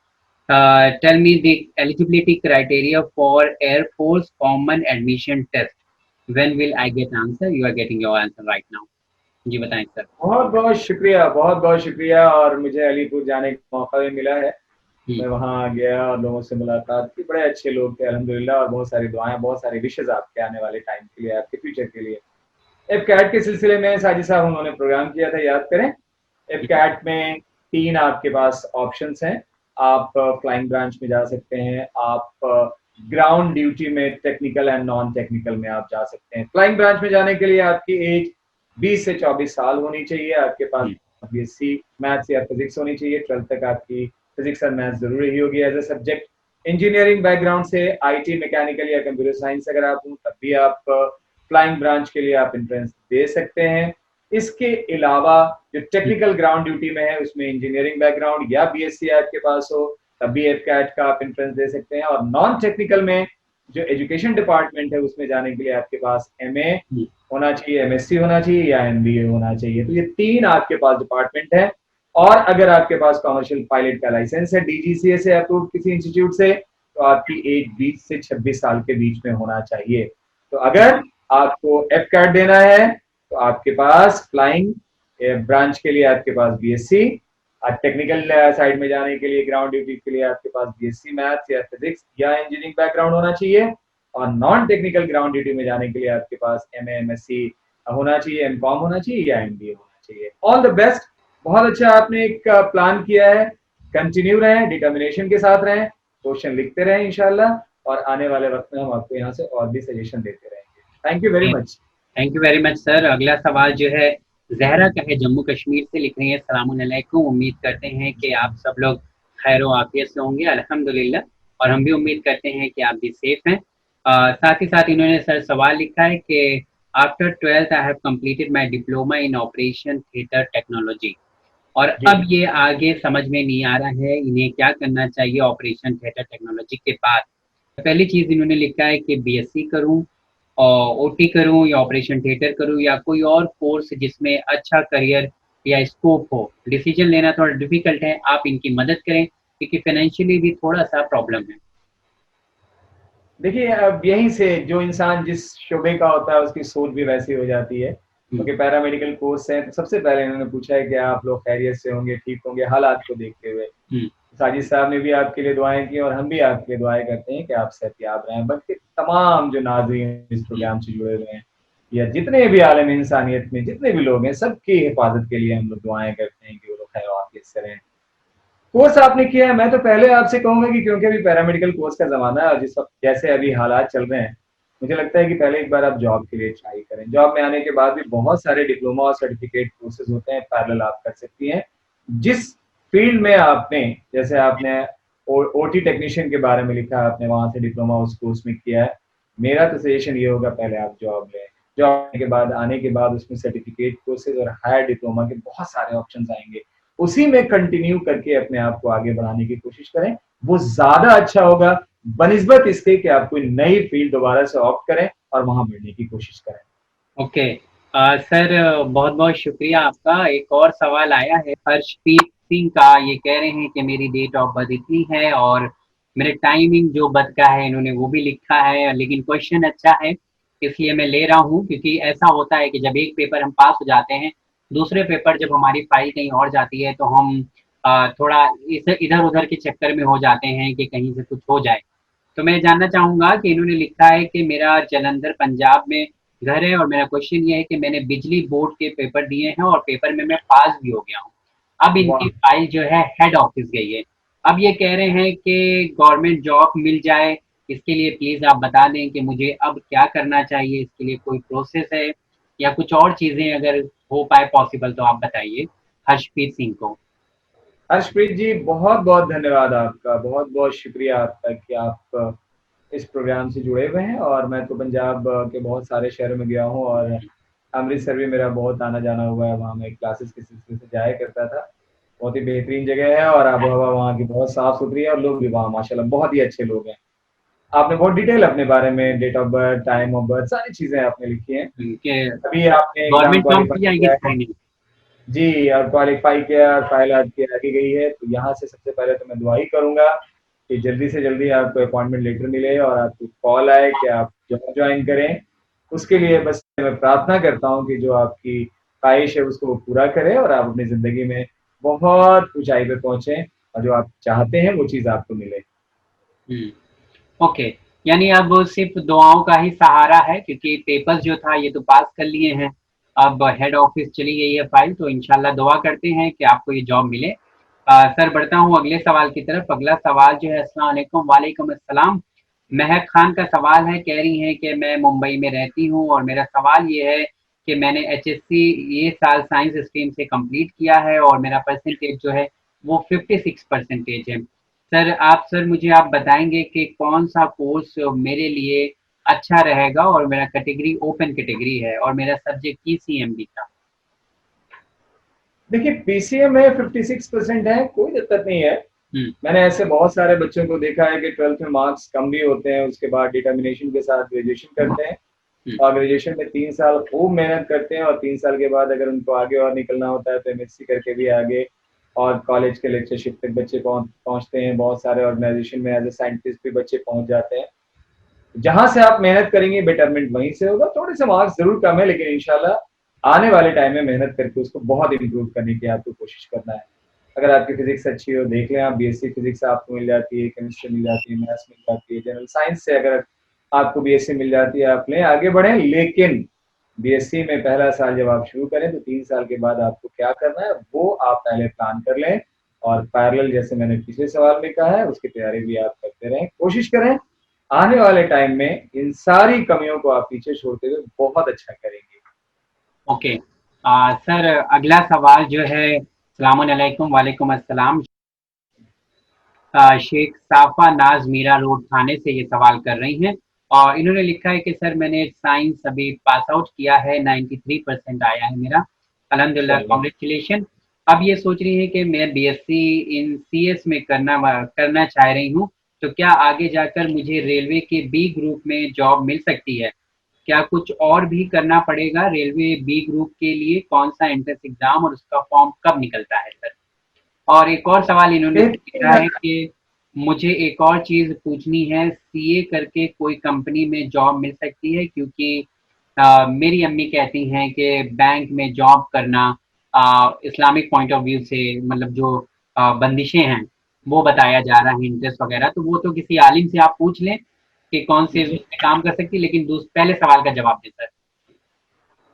[SPEAKER 1] tell me the eligibility criteria for Air Force common admission test? When will I get answer? You are getting your answer right now. जी बताएं sir.
[SPEAKER 2] बहुत बहुत शुक्रिया, बहुत बहुत शुक्रिया। और मुझे अलीपुर जाने का मौका भी मिला है, मैं वहाँ गया और लोगों से मुलाकात की, बड़े अच्छे लोग थे अल्हम्दुलिल्लाह, और बहुत सारी दुआएं, बहुत सारे विशेष आपके आने वाले टाइम के लिए, आपके फ्यूचर के लिए। एफकैट के सिलसिले में साजिद साहब उन्होंने प्रोग्राम किया था, याद करें। एफकैट में 3 आपके पास ऑप्शंस हैं। आप फ्लाइंग ब्रांच में जा सकते हैं, आप ग्राउंड ड्यूटी में टेक्निकल एंड नॉन टेक्निकल में आप जा सकते हैं। फ्लाइंग ब्रांच में जाने के लिए आपकी एज 20 से 24 साल होनी चाहिए, आपके पास BSc मैथ्स या फिजिक्स होनी चाहिए, 12th तक आपकी फिजिक्स और मैथ्स जरूरी ही होगी as a subject. Engineering background से IT, मैकेनिकल या कंप्यूटर साइंस अगर आप हूँ तब भी आप फ्लाइंग ब्रांच के लिए आप एंट्रेंस दे सकते हैं। इसके अलावा जो टेक्निकल ग्राउंड ड्यूटी में है उसमें इंजीनियरिंग बैकग्राउंड या BSc आपके पास हो तब भी एफकैट का आप एंट्रेंस दे सकते हैं। और नॉन टेक्निकल में जो एजुकेशन डिपार्टमेंट है उसमें जाने के लिए आपके पास MA होना चाहिए, MSc होना चाहिए या MBA होना चाहिए। तो ये 3 आपके पास डिपार्टमेंट है। और अगर आपके पास कमर्शियल पायलट का लाइसेंस है DGCA से अप्रूव किसी इंस्टीट्यूट से, तो आपकी एज 20 से 26 साल के बीच में होना चाहिए। तो अगर आपको एफकैट देना है तो आपके पास फ्लाइंग ब्रांच के लिए आपके पास BSc, टेक्निकल साइड में जाने के लिए ग्राउंड ड्यूटी के लिए आपके पास BSc मैथ्स या फिजिक्स या इंजीनियरिंग बैकग्राउंड होना चाहिए, और नॉन टेक्निकल ग्राउंड ड्यूटी में जाने के लिए आपके पास MA MSc होना चाहिए, MCOM होना चाहिए या MBA होना चाहिए। ऑल द बेस्ट, बहुत अच्छा आपने एक प्लान किया है। कंटिन्यू रहें, डिटर्मिनेशन के साथ रहें, क्वेश्चन लिखते रहें इंशाल्लाह, और आने वाले वक्त में हम आपको यहाँ से और भी सजेशन देते रहेंगे। Thank you very much.
[SPEAKER 1] Thank you very much sir. अगला सवाल जो है ज़हरा का है, जम्मू कश्मीर से लिख रही है, अस्सलाम वालेकुम। उम्मीद करते हैं कि आप सब लोग खैर आफियत से होंगे। अल्हम्दुलिल्लाह। और हम भी उम्मीद करते हैं कि आप भी सेफ हैं। साथ ही साथ इन्होंने सर सवाल लिखा है कि after 12th I have completed my diploma in operation theatre technology, और
[SPEAKER 2] जी
[SPEAKER 1] अब ये आगे समझ में नहीं आ रहा है इन्हें क्या करना चाहिए ऑपरेशन थिएटर टेक्नोलॉजी के बाद। पहली चीज़ इन्होंने लिखा है कि बीएससी करूं और ओटी करूं या ऑपरेशन थिएटर करूं या कोई और कोर्स जिसमें अच्छा करियर या स्कोप हो। डिसीजन लेना थोड़ा डिफिकल्ट है, आप इनकी मदद करें क्योंकि फाइनेंशियली भी थोड़ा सा प्रॉब्लम है।
[SPEAKER 2] देखिए, अब यहीं से जो इंसान जिस शोबे का होता है उसकी सोच भी वैसी हो जाती है, क्योंकि पैरामेडिकल कोर्स है तो सबसे पहले इन्होंने पूछा है कि आप लोग खैरियत से होंगे, ठीक होंगे, हालात को देखते हुए।
[SPEAKER 1] हम्म,
[SPEAKER 2] साजिद साहब ने भी आपके लिए दुआएं की और हम भी आपके लिए दुआएं करते हैं कि आप सेहतयाब रहें। बल्कि तमाम जो नाज़रीन इस प्रोग्राम से जुड़े हुए हैं या जितने भी आलम इंसानियत में जितने भी लोग हैं, सबकी हिफाजत के लिए हम लोग दुआएं करते हैं कि वो लोग खैर आफियत से रहें। कोर्स आपने किया है, मैं तो पहले आपसे कहूंगा कि क्योंकि अभी पैरामेडिकल कोर्स का ज़माना है और जिस वक़्त जैसे अभी हालात चल रहे हैं, मुझे लगता है कि पहले एक बार आप जॉब के लिए ट्राई करें। जॉब में आने के बाद भी बहुत सारे डिप्लोमा और सर्टिफिकेट कोर्सेज़ होते हैं, पैरेलल आप कर सकती हैं। जिस फील्ड में आपने, जैसे आपने ओटी टेक्नीशियन के बारे में लिखा, आपने वहाँ से डिप्लोमा उस कोर्स में किया है, मेरा तो सजेशन ये होगा पहले आप जॉब लें। जॉब के बाद आने के बाद उसमें सर्टिफिकेट कोर्सेज़ और हायर डिप्लोमा के बहुत सारे ऑप्शंस आएँगे। उसी में कंटिन्यू करके अपने आप को आगे बढ़ाने की कोशिश करें, वो ज्यादा अच्छा होगा बनिस्बत इसके कि आप कोई नई फील्ड दोबारा से ऑप्ट करें और वहां बढ़ने की कोशिश करें।
[SPEAKER 1] ओके। सर बहुत बहुत शुक्रिया आपका। एक और सवाल आया है हर्षप्रीत सिंह का। ये कह रहे हैं कि मेरी डेट ऑफ बर्थ इतनी है और मेरे टाइमिंग जो बर्थ का है इन्होंने वो भी लिखा है, लेकिन क्वेश्चन अच्छा है इसलिए मैं ले रहा हूँ। क्योंकि ऐसा होता है कि जब एक पेपर हम पास हो जाते हैं, दूसरे पेपर जब हमारी फाइल कहीं और जाती है तो हम थोड़ा इस इधर उधर के चक्कर में हो जाते हैं कि कहीं से कुछ हो जाए। तो मैं जानना चाहूंगा कि इन्होंने लिखा है कि मेरा जलंधर पंजाब में घर है और मेरा क्वेश्चन ये है कि मैंने बिजली बोर्ड के पेपर दिए हैं और पेपर में मैं पास भी हो गया हूँ। अब इनकी
[SPEAKER 2] वाह।
[SPEAKER 1] फाइल जो है हेड ऑफिस गई है। अब ये कह रहे हैं कि गवर्नमेंट जॉब मिल जाए, इसके लिए प्लीज आप बता दें कि मुझे अब क्या करना चाहिए, इसके लिए कोई प्रोसेस है या कुछ और चीजें अगर हो पाए पॉसिबल तो आप बताइए हर्षप्रीत सिंह को।
[SPEAKER 2] हर्षप्रीत जी, बहुत बहुत धन्यवाद आपका, बहुत बहुत शुक्रिया आपका कि आप इस प्रोग्राम से जुड़े हुए हैं। और मैं तो पंजाब के बहुत सारे शहरों में गया हूँ और अमृतसर भी मेरा बहुत आना जाना हुआ है, वहाँ मैं क्लासेस के सिलसिले से जाया करता था। बहुत ही बेहतरीन जगह है और आबो हवा वहाँ की बहुत साफ सुथरी है और लोग भी वहाँ माशाल्लाह बहुत ही अच्छे लोग हैं। आपने बहुत डिटेल अपने बारे में, date of birth, time of birth, सारी चीजें आपने लिखी हैं।
[SPEAKER 1] कि
[SPEAKER 2] अभी आपने एग्जाम
[SPEAKER 1] गवर्नमेंट जॉब
[SPEAKER 2] क्वालिफाई
[SPEAKER 1] की आएगी
[SPEAKER 2] किया
[SPEAKER 1] कि
[SPEAKER 2] है।
[SPEAKER 1] नहीं।
[SPEAKER 2] जी, और क्वालिफाई किया और फाइल आपकी आगे गई है, तो यहाँ से सबसे पहले तो मैं दुआ ही करूंगा कि जल्दी से जल्दी आपको अपॉइंटमेंट लेटर मिले और आपको कॉल आए कि आप जॉब ज्वाइन करें। उसके लिए बस मैं प्रार्थना करता हूँ कि जो आपकी ख्वाहिश है उसको वो पूरा करें और आप अपनी ज़िंदगी में बहुत ऊँचाई पे पहुँचे और जो आप चाहते हैं वो चीज़ आपको मिले।
[SPEAKER 1] ओके। यानी अब सिर्फ दुआओं का ही सहारा है क्योंकि पेपर्स जो था ये तो पास कर लिए हैं। अब हेड ऑफिस चली गई है फाइल, तो इंशाल्लाह दुआ करते हैं कि आपको ये जॉब मिले। सर बढ़ता हूँ अगले सवाल की तरफ। अगला सवाल जो है, अस्सलाम वालेकुम। वालेकुम अस्सलाम। महक खान का सवाल है, कह रही हैं कि मैं मुंबई में रहती हूँ और मेरा सवाल ये है कि मैंने एचएससी ये साल साइंस स्ट्रीम से कंप्लीट किया है और मेरा परसेंटेज जो है वो 56% है। सर मुझे आप बताएंगे कि कौन सा कोर्स मेरे लिए अच्छा रहेगा, और मेरा कैटेगरी ओपन कैटेगरी है और मेरा सब्जेक्ट पीसीएमबी था।
[SPEAKER 2] देखिए, पीसीएम में 56% है, कोई दिक्कत नहीं है।
[SPEAKER 1] हम्म।
[SPEAKER 2] मैंने ऐसे बहुत सारे बच्चों को देखा है कि 12th में मार्क्स कम भी होते हैं, उसके बाद डिटर्मिनेशन के साथ ग्रेजुएशन करते हैं
[SPEAKER 1] हम्म।
[SPEAKER 2] और ग्रेजुएशन में 3 साल खूब मेहनत करते हैं और 3 साल के बाद अगर उनको आगे और निकलना होता है तो एमएससी करके भी आगे और कॉलेज के लेक्चरशिप तक बच्चे पहुंचते हैं। बहुत सारे ऑर्गेनाइजेशन में एज ए साइंटिस्ट भी बच्चे पहुंच जाते हैं। जहां से आप मेहनत करेंगे बेटरमेंट वहीं से होगा। थोड़े से मार्क्स जरूर कम है लेकिन इंशाल्लाह आने वाले टाइम में मेहनत करके उसको बहुत इंप्रूव करने की आपको कोशिश करना है। अगर आपकी फिजिक्स अच्छी हो, देख लें आप, बीएससी फिजिक्स आपको मिल जाती है, केमिस्ट्री मिल जाती है, मैथ्स मिल जाती है, जनरल साइंस से अगर आपको बीएससी मिल जाती है, आप लें, आगे बढ़ें। लेकिन बीएससी में पहला साल जब आप शुरू करें तो 3 साल के बाद आपको क्या करना है वो आप पहले प्लान कर लें और पैरेलल, जैसे मैंने पिछले सवाल में कहा है, उसकी तैयारी भी आप करते रहें, कोशिश करें आने वाले टाइम में इन सारी कमियों को आप पीछे छोड़ते हुए बहुत अच्छा करेंगे।
[SPEAKER 1] ओके। सर अगला सवाल जो है, सलामुन अलैकुम, वालेकुम अस्सलाम। शेख साफा नाज मीरा रोड थाने से ये सवाल कर रही हैं और इन्होंने लिखा है कि सर मैंने साइंस अभी पास आउट किया है, 93% आया है मेरा, अल्हम्दुलिल्लाह,
[SPEAKER 2] चलिए,
[SPEAKER 1] कॉन्ग्रेचुलेशन। अब ये सोच रही है कि मैं बीएससी इन सीएस में करना चाह रही हूँ, तो क्या आगे जाकर मुझे रेलवे के बी ग्रुप में जॉब मिल सकती है? क्या कुछ और भी करना पड़ेगा रेलवे बी ग्रुप के लिए? कौन सा एंट्रेंस एग्जाम और उसका फॉर्म कब निकलता है सर? और एक और सवाल इन्होंने लिखा
[SPEAKER 2] देखिए,
[SPEAKER 1] है कि मुझे एक और चीज़ पूछनी है, सीए करके कोई कंपनी में जॉब मिल सकती है? क्योंकि मेरी अम्मी कहती हैं कि बैंक में जॉब करना इस्लामिक पॉइंट ऑफ व्यू से, मतलब जो बंदिशें हैं वो बताया जा रहा है, इंटरेस्ट वगैरह, तो वो तो किसी आलिम से आप पूछ लें कि कौन से
[SPEAKER 2] जी,
[SPEAKER 1] उसमें काम कर सकती है, लेकिन पहले सवाल का जवाब दें सर।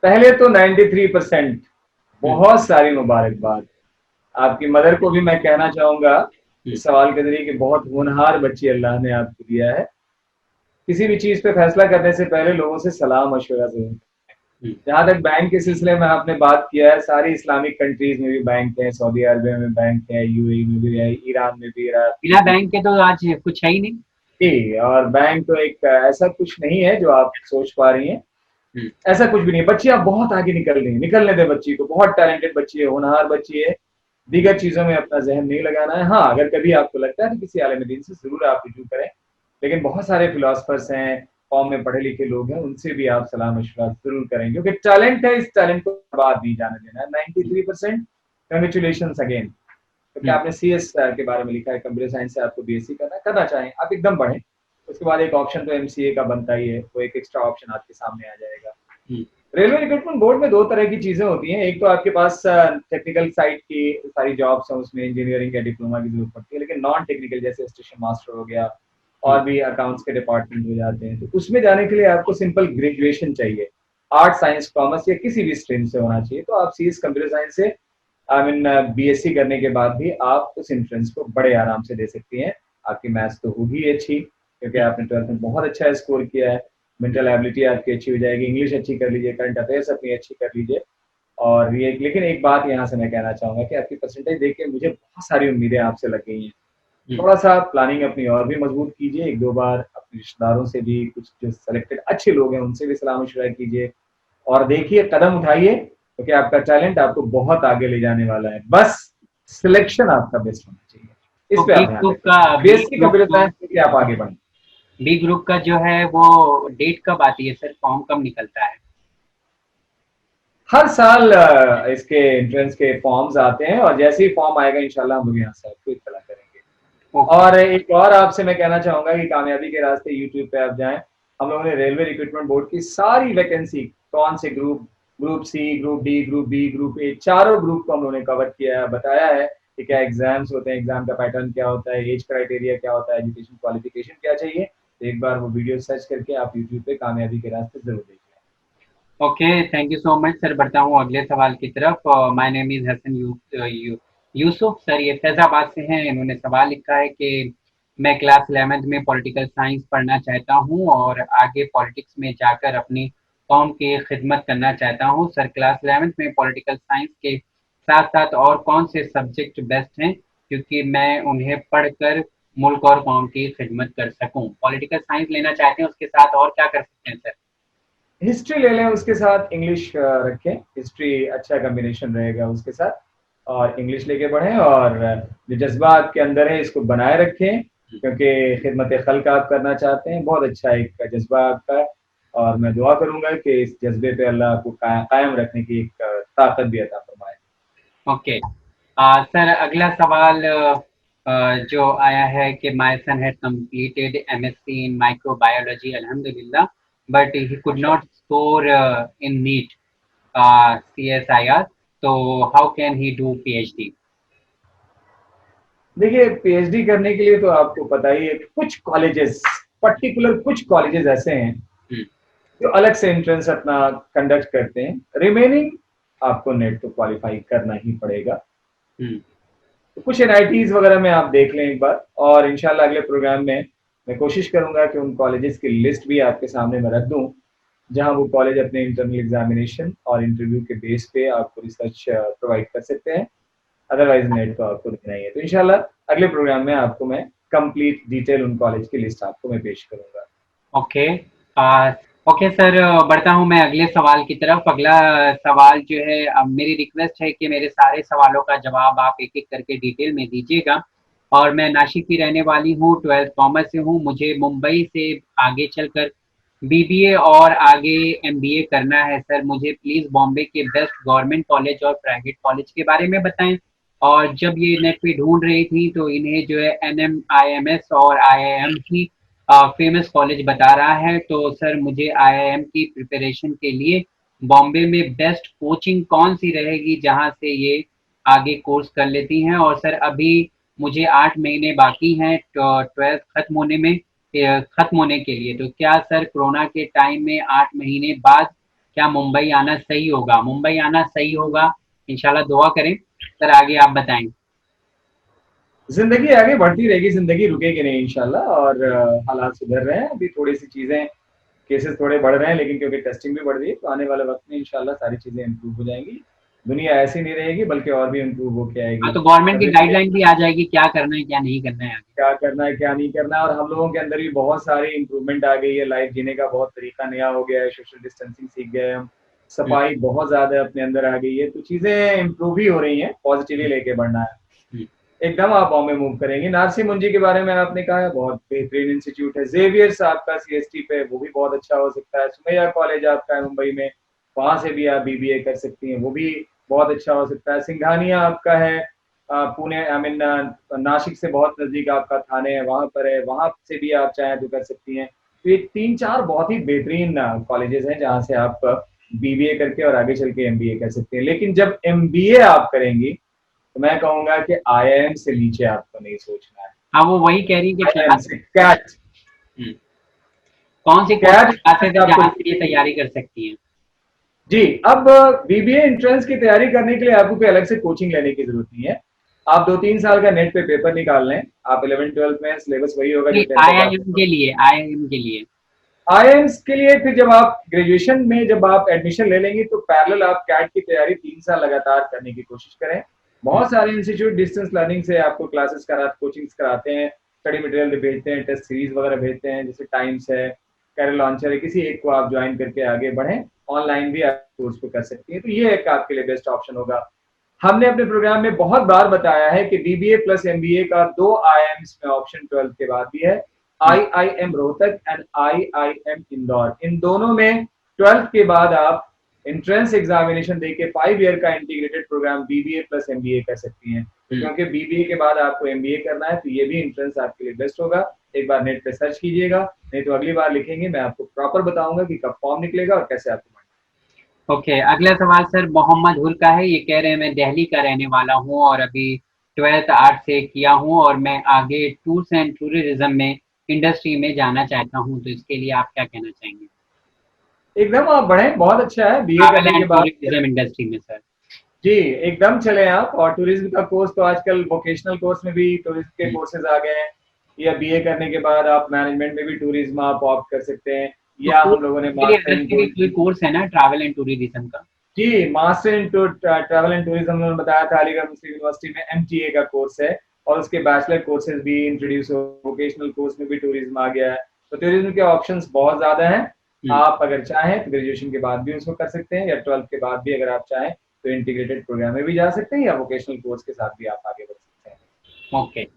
[SPEAKER 2] पहले तो 93%
[SPEAKER 1] हम्म,
[SPEAKER 2] बहुत सारी मुबारकबाद। आपकी मदर को भी मैं कहना चाहूंगा
[SPEAKER 1] हम्म,
[SPEAKER 2] इस सवाल के जरिए कि बहुत होनहार बच्ची अल्लाह ने आपको दिया है। किसी भी चीज पे फैसला करने से पहले लोगों से सलाह मशवरा जरूर करें।
[SPEAKER 1] हम्म।
[SPEAKER 2] जहां तक बैंक के सिलसिले में आपने बात किया है, सारी इस्लामिक कंट्रीज में भी बैंक है, सऊदी अरबिया में बैंक है, यूएई में भी है, ईरान में भी, इराक में
[SPEAKER 1] बिना
[SPEAKER 2] भी।
[SPEAKER 1] बैंक के तो आज कुछ है ही नहीं।
[SPEAKER 2] जी, और बैंक तो एक ऐसा कुछ नहीं है जो आप सोच पा रही हैं।
[SPEAKER 1] हम्म,
[SPEAKER 2] ऐसा कुछ भी नहीं है। बच्ची आप बहुत आगे निकल रही है, निकलने दे बच्ची को। बहुत टैलेंटेड बच्ची है, होनहार बच्ची है।
[SPEAKER 1] हम्म,
[SPEAKER 2] दीगर चीजों में अपना जहन नहीं लगाना है। हाँ, अगर कभी आपको लगता है तो किसी आलिम दीन से जरूर आप रुजू करें। लेकिन बहुत सारे फिलोसफर्स हैं, कौम में पढ़े लिखे लोग हैं, उनसे भी आप सलाह मशवरा जरूर करें, क्योंकि टैलेंट है, इस टैलेंट को बर्बाद नहीं जाने देना है। 93%, कंग्रेचुलेशन अगेन। क्योंकि
[SPEAKER 1] हम्म,
[SPEAKER 2] आपने सीएस के बारे में लिखा है, कंप्यूटर साइंस से आपको बीएससी करना चाहें, आप एकदम बढ़ें। उसके बाद एक ऑप्शन तो एमसीए का बनता ही है, वो एक एक्स्ट्रा ऑप्शन आपके सामने आ जाएगा।
[SPEAKER 1] हम्म,
[SPEAKER 2] रेलवे रिक्रूटमेंट बोर्ड में दो तरह की चीजें होती हैं। एक तो आपके पास टेक्निकल साइड की सारी जॉब्स हैं, उसमें इंजीनियरिंग या डिप्लोमा की जरूरत पड़ती है। लेकिन नॉन टेक्निकल, जैसे स्टेशन मास्टर हो गया
[SPEAKER 1] हम्म,
[SPEAKER 2] और भी अकाउंट्स के डिपार्टमेंट हो जाते हैं, तो उसमें जाने के लिए आपको सिंपल ग्रेजुएशन चाहिए। आर्ट, साइंस, कॉमर्स या किसी भी स्ट्रीम से होना चाहिए। तो आप सीएस कंप्यूटर साइंस से, आई मीन बीएससी करने के बाद भी आप उस एंट्रेंस को बड़े आराम से दे सकती हैं। आपकी मैथ्स तो होगी अच्छी, क्योंकि
[SPEAKER 1] हम्म,
[SPEAKER 2] आपने 12th में बहुत अच्छा स्कोर किया है। मेंटल एबिलिटी आपकी अच्छी हो जाएगी, इंग्लिश अच्छी कर लीजिए, करंट अफेयर्स अपनी अच्छी कर लीजिए। और ये, लेकिन एक बात यहाँ से मैं कहना चाहूंगा कि आपकी परसेंटेज देख के मुझे बहुत सारी उम्मीदें आपसे लग गई हैं।
[SPEAKER 1] हम्म।
[SPEAKER 2] थोड़ा सा प्लानिंग अपनी और भी मजबूत कीजिए। एक दो बार अपने रिश्तेदारों से भी, कुछ जो सेलेक्टेड अच्छे लोग हैं उनसे भी सलाह मशवरा कीजिए और देखिए, कदम उठाइए, क्योंकि आपका टैलेंट आपको बहुत आगे ले जाने वाला है। बस सिलेक्शन आपका बेस्ट होना चाहिए,
[SPEAKER 1] तो
[SPEAKER 2] इस पे आप ध्यान रखें।
[SPEAKER 1] B
[SPEAKER 2] BSc
[SPEAKER 1] group
[SPEAKER 2] computer science लेके आप आगे बढ़ें।
[SPEAKER 1] बी ग्रुप का जो है वो डेट कब आती है सर? फॉर्म कब निकलता है?
[SPEAKER 2] हर साल इसके एंट्रेंस के फॉर्म्स आते हैं, और जैसे ही फॉर्म आएगा इंशाल्लाह हम लोग यहाँ से आपको इत्तला करेंगे।
[SPEAKER 1] ओके।
[SPEAKER 2] और एक और आपसे मैं कहना चाहूंगा कि कामयाबी के रास्ते यूट्यूब पे आप जाएं। हम लोगों ने रेलवे रिक्रूटमेंट बोर्ड की सारी वैकेंसी, कौन से group, group C, group D, group B, group A, चारों ग्रुप को हम लोगों ने कवर किया है, बताया है कि क्या एग्जाम्स होते हैं, एग्जाम का पैटर्न क्या होता है, एज क्राइटेरिया क्या होता है, एजुकेशन क्वालिफिकेशन क्या चाहिए। तो एक बार वो वीडियो सर्च करके आप यूट्यूब पे कामयाबी के रास्ते जरूर देख
[SPEAKER 1] okay, thank you so much sir. बढ़ता हूँ अगले सवाल की तरफ। My name is Hasan Yusuf sir, ये फैजाबाद से हैं। इन्होंने सवाल लिखा है कि मैं क्लास 11th में पॉलिटिकल साइंस पढ़ना चाहता हूँ और आगे पॉलिटिक्स में जाकर अपनी कौम की खिदमत करना चाहता हूँ। सर, क्लास 11th में पॉलिटिकल साइंस के साथ साथ और कौन से सब्जेक्ट बेस्ट हैं, क्योंकि मैं उन्हें पढ़कर मुल्क और कौम की खिदमत कर सकूँ? पॉलिटिकल साइंस लेना चाहते हैं, उसके साथ और क्या कर सकते हैं सर?
[SPEAKER 2] हिस्ट्री ले लें, उसके साथ इंग्लिश रखें। हिस्ट्री अच्छा कॉम्बिनेशन रहेगा उसके साथ, और इंग्लिश लेके बढ़ें। और जो जज्बा आपके अंदर है इसको बनाए रखें, क्योंकि खिदमत खल्क आप करना चाहते हैं। बहुत अच्छा एक जज्बा आपका है, और मैं दुआ करूंगा कि इस जज्बे पे अल्लाह आपको कायम रखने की एक ताकत भी अता फरमाए।
[SPEAKER 1] ओके। सर अगला सवाल जो आया है कि my son had completed MSc in microbiology अल्हम्दुलिल्लाह, बट ही कुड
[SPEAKER 2] माशा।
[SPEAKER 1] Not score in NEET CSIR, तो how can he do PhD?
[SPEAKER 2] देखिए, पीएचडी करने के लिए तो आपको पता ही है कि कुछ कॉलेजेस, पर्टिकुलर कुछ कॉलेजेस ऐसे हैं
[SPEAKER 1] हम्म,
[SPEAKER 2] जो अलग से एंट्रेंस अपना कंडक्ट करते हैं। रिमेनिंग आपको नेट तो क्वालिफाई करना ही पड़ेगा।
[SPEAKER 1] हम्म,
[SPEAKER 2] तो कुछ एनआईटीज वगैरह में आप देख लें एक बार, और इंशाल्लाह अगले प्रोग्राम में मैं कोशिश करूंगा कि उन कॉलेजेस की लिस्ट भी आपके सामने मैं रख दूं, जहां वो कॉलेज अपने इंटरनल एग्जामिनेशन और इंटरव्यू के बेस पे आपको रिसर्च प्रोवाइड कर सकते हैं। अदरवाइज नेट तो आपको देना ही है। तो इंशाल्लाह अगले प्रोग्राम में आपको मैं कंप्लीट डिटेल उन कॉलेज की लिस्ट आपको मैं पेश करूंगा।
[SPEAKER 1] ओके। आ, ओके सर, बढ़ता हूँ मैं अगले सवाल की तरफ। अगला सवाल जो है, मेरी रिक्वेस्ट है कि मेरे सारे सवालों का जवाब आप एक एक करके डिटेल में दीजिएगा। और मैं नासिक की रहने वाली हूँ, 12th कॉमर्स से हूँ। मुझे मुंबई से आगे चलकर बीबीए और आगे एमबीए करना है। सर मुझे प्लीज़ बॉम्बे के बेस्ट गवर्नमेंट कॉलेज और प्राइवेट कॉलेज के बारे में बताएं। और जब ये नेट पे ढूंढ रही थी तो इन्हें जो है एनएम, आईएमएस और आईआईएम की फेमस कॉलेज बता रहा है। तो सर मुझे आईआईएम की प्रिपरेशन के लिए बॉम्बे में बेस्ट कोचिंग कौन सी रहेगी जहां से ये आगे कोर्स कर लेती हैं। और सर अभी मुझे 8 महीने बाकी हैं 12th खत्म होने के लिए। तो क्या सर कोरोना के टाइम में 8 महीने बाद क्या मुंबई आना सही होगा? मुंबई आना सही होगा, इंशाल्लाह दुआ करें। सर आगे आप बताएं।
[SPEAKER 2] जिंदगी आगे बढ़ती रहेगी, जिंदगी रुकेगी नहीं इंशाल्लाह। और हालात सुधर रहे हैं, अभी थोड़ी सी चीजें, केसेस थोड़े बढ़ रहे हैं, लेकिन क्योंकि टेस्टिंग भी बढ़ रही है तो आने वाले वक्त में इंशाल्लाह सारी चीजें इंप्रूव हो जाएंगी। दुनिया ऐसी नहीं रहेगी बल्कि और भी इंप्रूव होके
[SPEAKER 1] हाँ,
[SPEAKER 2] आएगी।
[SPEAKER 1] तो गवर्नमेंट की
[SPEAKER 2] तब
[SPEAKER 1] गाइडलाइन भी आ जाएगी, क्या करना है क्या नहीं करना है आगे।
[SPEAKER 2] क्या करना है क्या नहीं करना है, और हम लोगों के अंदर भी बहुत सारी इंप्रूवमेंट आ गई है। लाइफ जीने का बहुत तरीका नया हो गया है, सोशल डिस्टेंसिंग सीख गए हम,
[SPEAKER 1] हम्म,
[SPEAKER 2] सफाई बहुत ज्यादा अपने अंदर आ गई है। तो चीजें इंप्रूव ही हो रही हैं, पॉजिटिवली
[SPEAKER 1] हम्म,
[SPEAKER 2] लेके बढ़ना है।
[SPEAKER 1] हम्म,
[SPEAKER 2] एकदम आप बॉम्बे मूव करेंगे। नारसी मुंजी के बारे में आपने कहा है, बहुत बेहतरीन इंस्टीट्यूट है। जेवियर्स आपका सीएसटी पे, वो भी बहुत अच्छा हो सकता है। सुमैया कॉलेज आपका है मुंबई में, वहां से भी आप बीबीए कर सकती हैं, वो भी बहुत अच्छा हो सकता है। सिंघानिया आपका है पुणे, आई मीन नासिक से बहुत नजदीक आपका थाने है, वहां पर है, वहां से भी आप चाहें तो कर सकती हैं। तो ये 3-4 बहुत ही बेहतरीन कॉलेजेस हैं जहां से आप बीबीए करके और आगे चल के एमबीए कर सकते हैं। लेकिन जब एमबीए आप करेंगी तो मैं कहूंगा कि आईआईएम से नीचे आपको नहीं सोचना है।
[SPEAKER 1] हाँ, वो वही कह रही कि
[SPEAKER 2] आईआईएम
[SPEAKER 1] क्लास।
[SPEAKER 2] से कैट,
[SPEAKER 1] हम्म, कौन सी कोचिंग
[SPEAKER 2] कैट
[SPEAKER 1] क्लासेस है
[SPEAKER 2] आपको,
[SPEAKER 1] जहाँ से ये तैयारी कर सकती हैं?
[SPEAKER 2] जी। अब बीबीए एंट्रेंस की तैयारी करने के लिए आपको कोई अलग से कोचिंग लेने की जरूरत नहीं है। आप 2-3 साल का नेट पे पेपर निकाल लें, आप 11th-12th में सिलेबस वही होगा जो
[SPEAKER 1] नहीं,
[SPEAKER 2] 10th का।
[SPEAKER 1] आईआईएम के लिए, आईआईएम के लिए।
[SPEAKER 2] आईआईएम्स के लिए फिर जब आप ग्रेजुएशन में जब आप एडमिशन ले लेंगे तो पैरेलल आप कैट की तैयारी 3 साल लगातार करने की कोशिश करें।
[SPEAKER 1] हम्म,
[SPEAKER 2] बहुत सारे इंस्टीट्यूट डिस्टेंस लर्निंग से आपको क्लासेस करा, कोचिंग्स कराते हैं, स्टडी मटेरियल भेजते हैं, टेस्ट सीरीज वगैरह भेजते हैं, जैसे टाइम्स है, कैरियर लॉन्चर है, किसी एक को आप ज्वाइन करके आगे बढ़ें। ऑनलाइन भी आप कोर्स को कर सकती हैं, तो ये एक आपके लिए बेस्ट ऑप्शन होगा। हमने अपने प्रोग्राम में बहुत बार बताया है कि बीबीए प्लस एमबीए का 2 आईआईएम्स में ऑप्शन 12th के बाद भी है,
[SPEAKER 1] hmm,
[SPEAKER 2] IIM Rohtak and IIM Indore. इन दोनों में 12th के बाद आप एंट्रेंस एग्जामिनेशन देके 5 ईयर का integrated programme BBA plus MBA कर सकती हैं। तो
[SPEAKER 1] हम्म।
[SPEAKER 2] क्योंकि बीबीए के बाद आपको एमबीए करना है तो ये भी एंट्रेंस आपके लिए बेस्ट होगा। एक बार नेट पे सर्च कीजिएगा, नहीं तो अगली बार लिखेंगे, मैं आपको प्रॉपर बताऊंगा कि कब फॉर्म निकलेगा और कैसे आपको।
[SPEAKER 1] ओके, अगला सवाल सर मोहम्मद हुल का है। ये कह रहे हैं मैं दिल्ली का रहने वाला हूँ और अभी 12th आर्ट से किया हूँ और मैं आगे टूर्स एंड टूरिज्म में इंडस्ट्री में जाना चाहता हूँ। तो इसके लिए आप क्या कहना चाहेंगे?
[SPEAKER 2] एकदम आप बढ़े, बहुत अच्छा है बीए
[SPEAKER 1] ट्रैवल
[SPEAKER 2] करने के
[SPEAKER 1] एंड
[SPEAKER 2] बाद।
[SPEAKER 1] टूरिज्म इंडस्ट्री में सर।
[SPEAKER 2] जी, एकदम चले आप। और टूरिज्म का कोर्स तो आजकल वोकेशनल कोर्स में भी टूरिज्म के
[SPEAKER 1] हम्म,
[SPEAKER 2] कोर्सेज आ गए हैं, या बीए करने के बाद आप मैनेजमेंट में भी टूरिज्म आप ऑप्ट कर सकते हैं,
[SPEAKER 1] तो
[SPEAKER 2] या हम
[SPEAKER 1] कोर्स
[SPEAKER 2] लोगों ने
[SPEAKER 1] के लिए
[SPEAKER 2] मास्टर
[SPEAKER 1] अलग
[SPEAKER 2] इन
[SPEAKER 1] से भी कोई कोर्स है ना ट्रैवल एंड टूरिज्म का?
[SPEAKER 2] जी, master in travel and tourism उन्होंने बताया था, अलीगढ़ मुस्लिम यूनिवर्सिटी में एमटीए का कोर्स है, और उसके बैचलर कोर्सेज भी इंट्रोड्यूस हो, वोकेशनल कोर्स में भी टूरिज्म आ गया है। तो टूरिज्म के ऑप्शंस बहुत ज्यादा हैं।
[SPEAKER 1] हम्म,
[SPEAKER 2] आप अगर चाहें तो ग्रेजुएशन के बाद भी उसको कर सकते हैं, या 12th के बाद भी अगर आप चाहें तो इंटीग्रेटेड प्रोग्राम में भी जा सकते हैं, या वोकेशनल कोर्स के साथ भी आप आगे बढ़ सकते हैं।
[SPEAKER 1] ओके।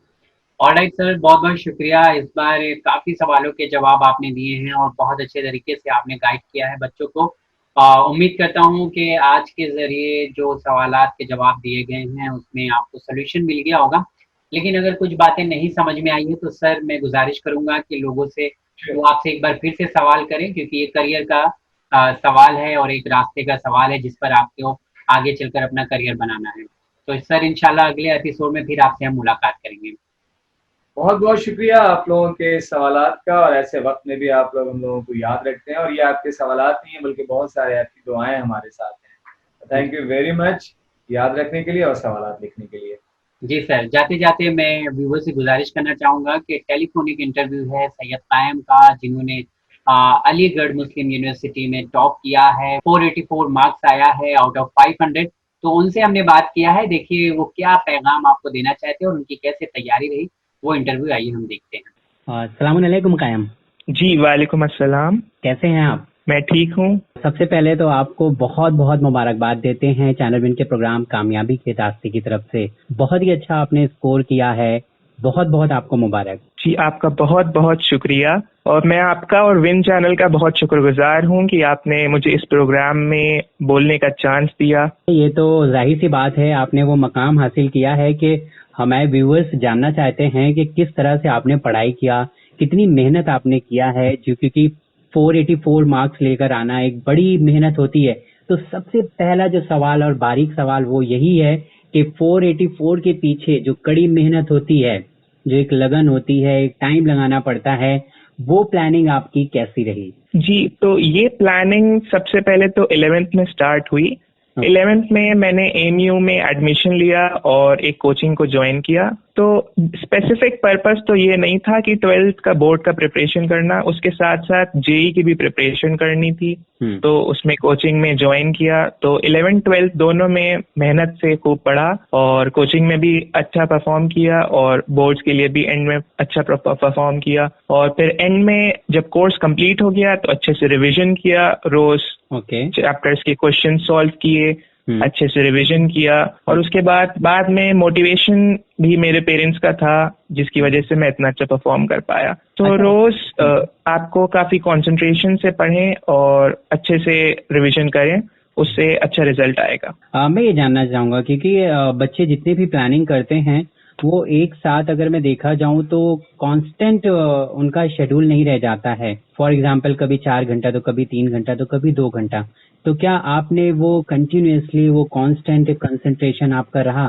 [SPEAKER 1] ऑलराइट सर, बहुत बहुत शुक्रिया। इस बार काफ़ी सवालों के जवाब आपने दिए हैं और बहुत अच्छे तरीके से आपने गाइड किया है बच्चों को। उम्मीद करता हूँ कि आज के ज़रिए जो सवालात के जवाब दिए गए हैं उसमें आपको सॉल्यूशन मिल गया होगा। लेकिन अगर कुछ बातें नहीं समझ में आई है तो सर मैं गुजारिश करूँगा कि लोगों से वो आपसे एक बार फिर से सवाल करें, क्योंकि ये करियर का सवाल है और एक रास्ते का सवाल है जिस पर आपको आगे चलकर अपना करियर बनाना है। तो सर इंशाल्लाह अगले एपिसोड में फिर आपसे हम मुलाकात करेंगे।
[SPEAKER 2] बहुत बहुत शुक्रिया आप लोगों के सवालात का, और ऐसे वक्त में भी आप लोग हम लोगों को याद रखते हैं, और ये आपके सवालात नहीं है बल्कि बहुत सारे आपकी दुआएं हमारे साथ हैं। थैंक यू वेरी मच याद रखने के लिए और सवालात लिखने के लिए।
[SPEAKER 1] जी सर, जाते-जाते मैं व्यूअर से गुज़ारिश करना चाहूँगा कि टेलीफ़ोनिक इंटरव्यू है सैयद कायम का, जिन्होंने अलीगढ़ मुस्लिम यूनिवर्सिटी में टॉप किया है, 484 मार्क्स आया है आउट ऑफ 500। तो उनसे हमने बात किया है, देखिए वो क्या पैगाम आपको देना चाहते हैं और उनकी कैसे तैयारी रही, वो इंटरव्यू आइए हम देखते हैं। अस्सलाम वालेकुम कायम,
[SPEAKER 3] जी, वालेकुम अस्सलाम।
[SPEAKER 1] कैसे हैं आप?
[SPEAKER 3] मैं ठीक हूँ।
[SPEAKER 1] सबसे पहले तो आपको बहुत बहुत मुबारकबाद देते हैं चैनल विन के प्रोग्राम कामयाबी के रास्ते की तरफ से। बहुत ही अच्छा आपने स्कोर किया है, बहुत बहुत आपको मुबारक।
[SPEAKER 3] जी, आपका बहुत बहुत शुक्रिया और मैं आपका और विन चैनल का बहुत शुक्रगुजार हूँ कि आपने मुझे इस प्रोग्राम में बोलने का चांस दिया।
[SPEAKER 1] ये तो जाहिर सी बात है, आपने वो मकाम हासिल किया है कि हमारे व्यूअर्स जानना चाहते हैं कि किस तरह से आपने पढ़ाई किया, कितनी मेहनत आपने किया है, जो क्योंकि 484 मार्क्स लेकर आना एक बड़ी मेहनत होती है। तो सबसे पहला जो सवाल और बारीक सवाल वो यही है कि 484 के पीछे जो कड़ी मेहनत होती है, जो एक लगन होती है, एक टाइम लगाना पड़ता है, वो प्लानिंग आपकी कैसी रही?
[SPEAKER 3] जी, तो ये प्लानिंग सबसे पहले तो 11th में स्टार्ट हुई। 11th में मैंने एमयू में एडमिशन लिया और एक कोचिंग को ज्वाइन किया। तो स्पेसिफिक पर्पस तो ये नहीं था कि 12th का बोर्ड का प्रिपरेशन करना, उसके साथ साथ जेई की भी प्रिपरेशन करनी थी। तो उसमें कोचिंग में ज्वाइन किया। तो 11th 12th दोनों में मेहनत से खूब पढ़ा और कोचिंग में भी अच्छा परफॉर्म किया और बोर्ड्स के लिए भी एंड में अच्छा परफॉर्म किया। और फिर एंड में जब कोर्स कंप्लीट हो गया तो अच्छे से रिविजन किया, रोज चैप्टर्स के क्वेश्चन सॉल्व किए, अच्छे से रिवीजन किया और उसके बाद में मोटिवेशन भी मेरे पेरेंट्स का था, जिसकी वजह से मैं इतना अच्छा परफॉर्म कर पाया। तो रोज आपको काफी कंसंट्रेशन से पढ़ें और अच्छे से रिवीजन करें, उससे अच्छा रिजल्ट आएगा।
[SPEAKER 1] मैं ये जानना चाहूंगा क्योंकि बच्चे जितने भी प्लानिंग करते हैं वो एक साथ अगर मैं देखा जाऊं तो कांस्टेंट उनका शेड्यूल नहीं रह जाता है। फॉर एग्जांपल कभी 4 घंटा तो कभी 3 घंटा तो कभी 2 घंटा। तो क्या आपने वो कंटिन्यूअसली वो कांस्टेंट कंसंट्रेशन आपका रहा?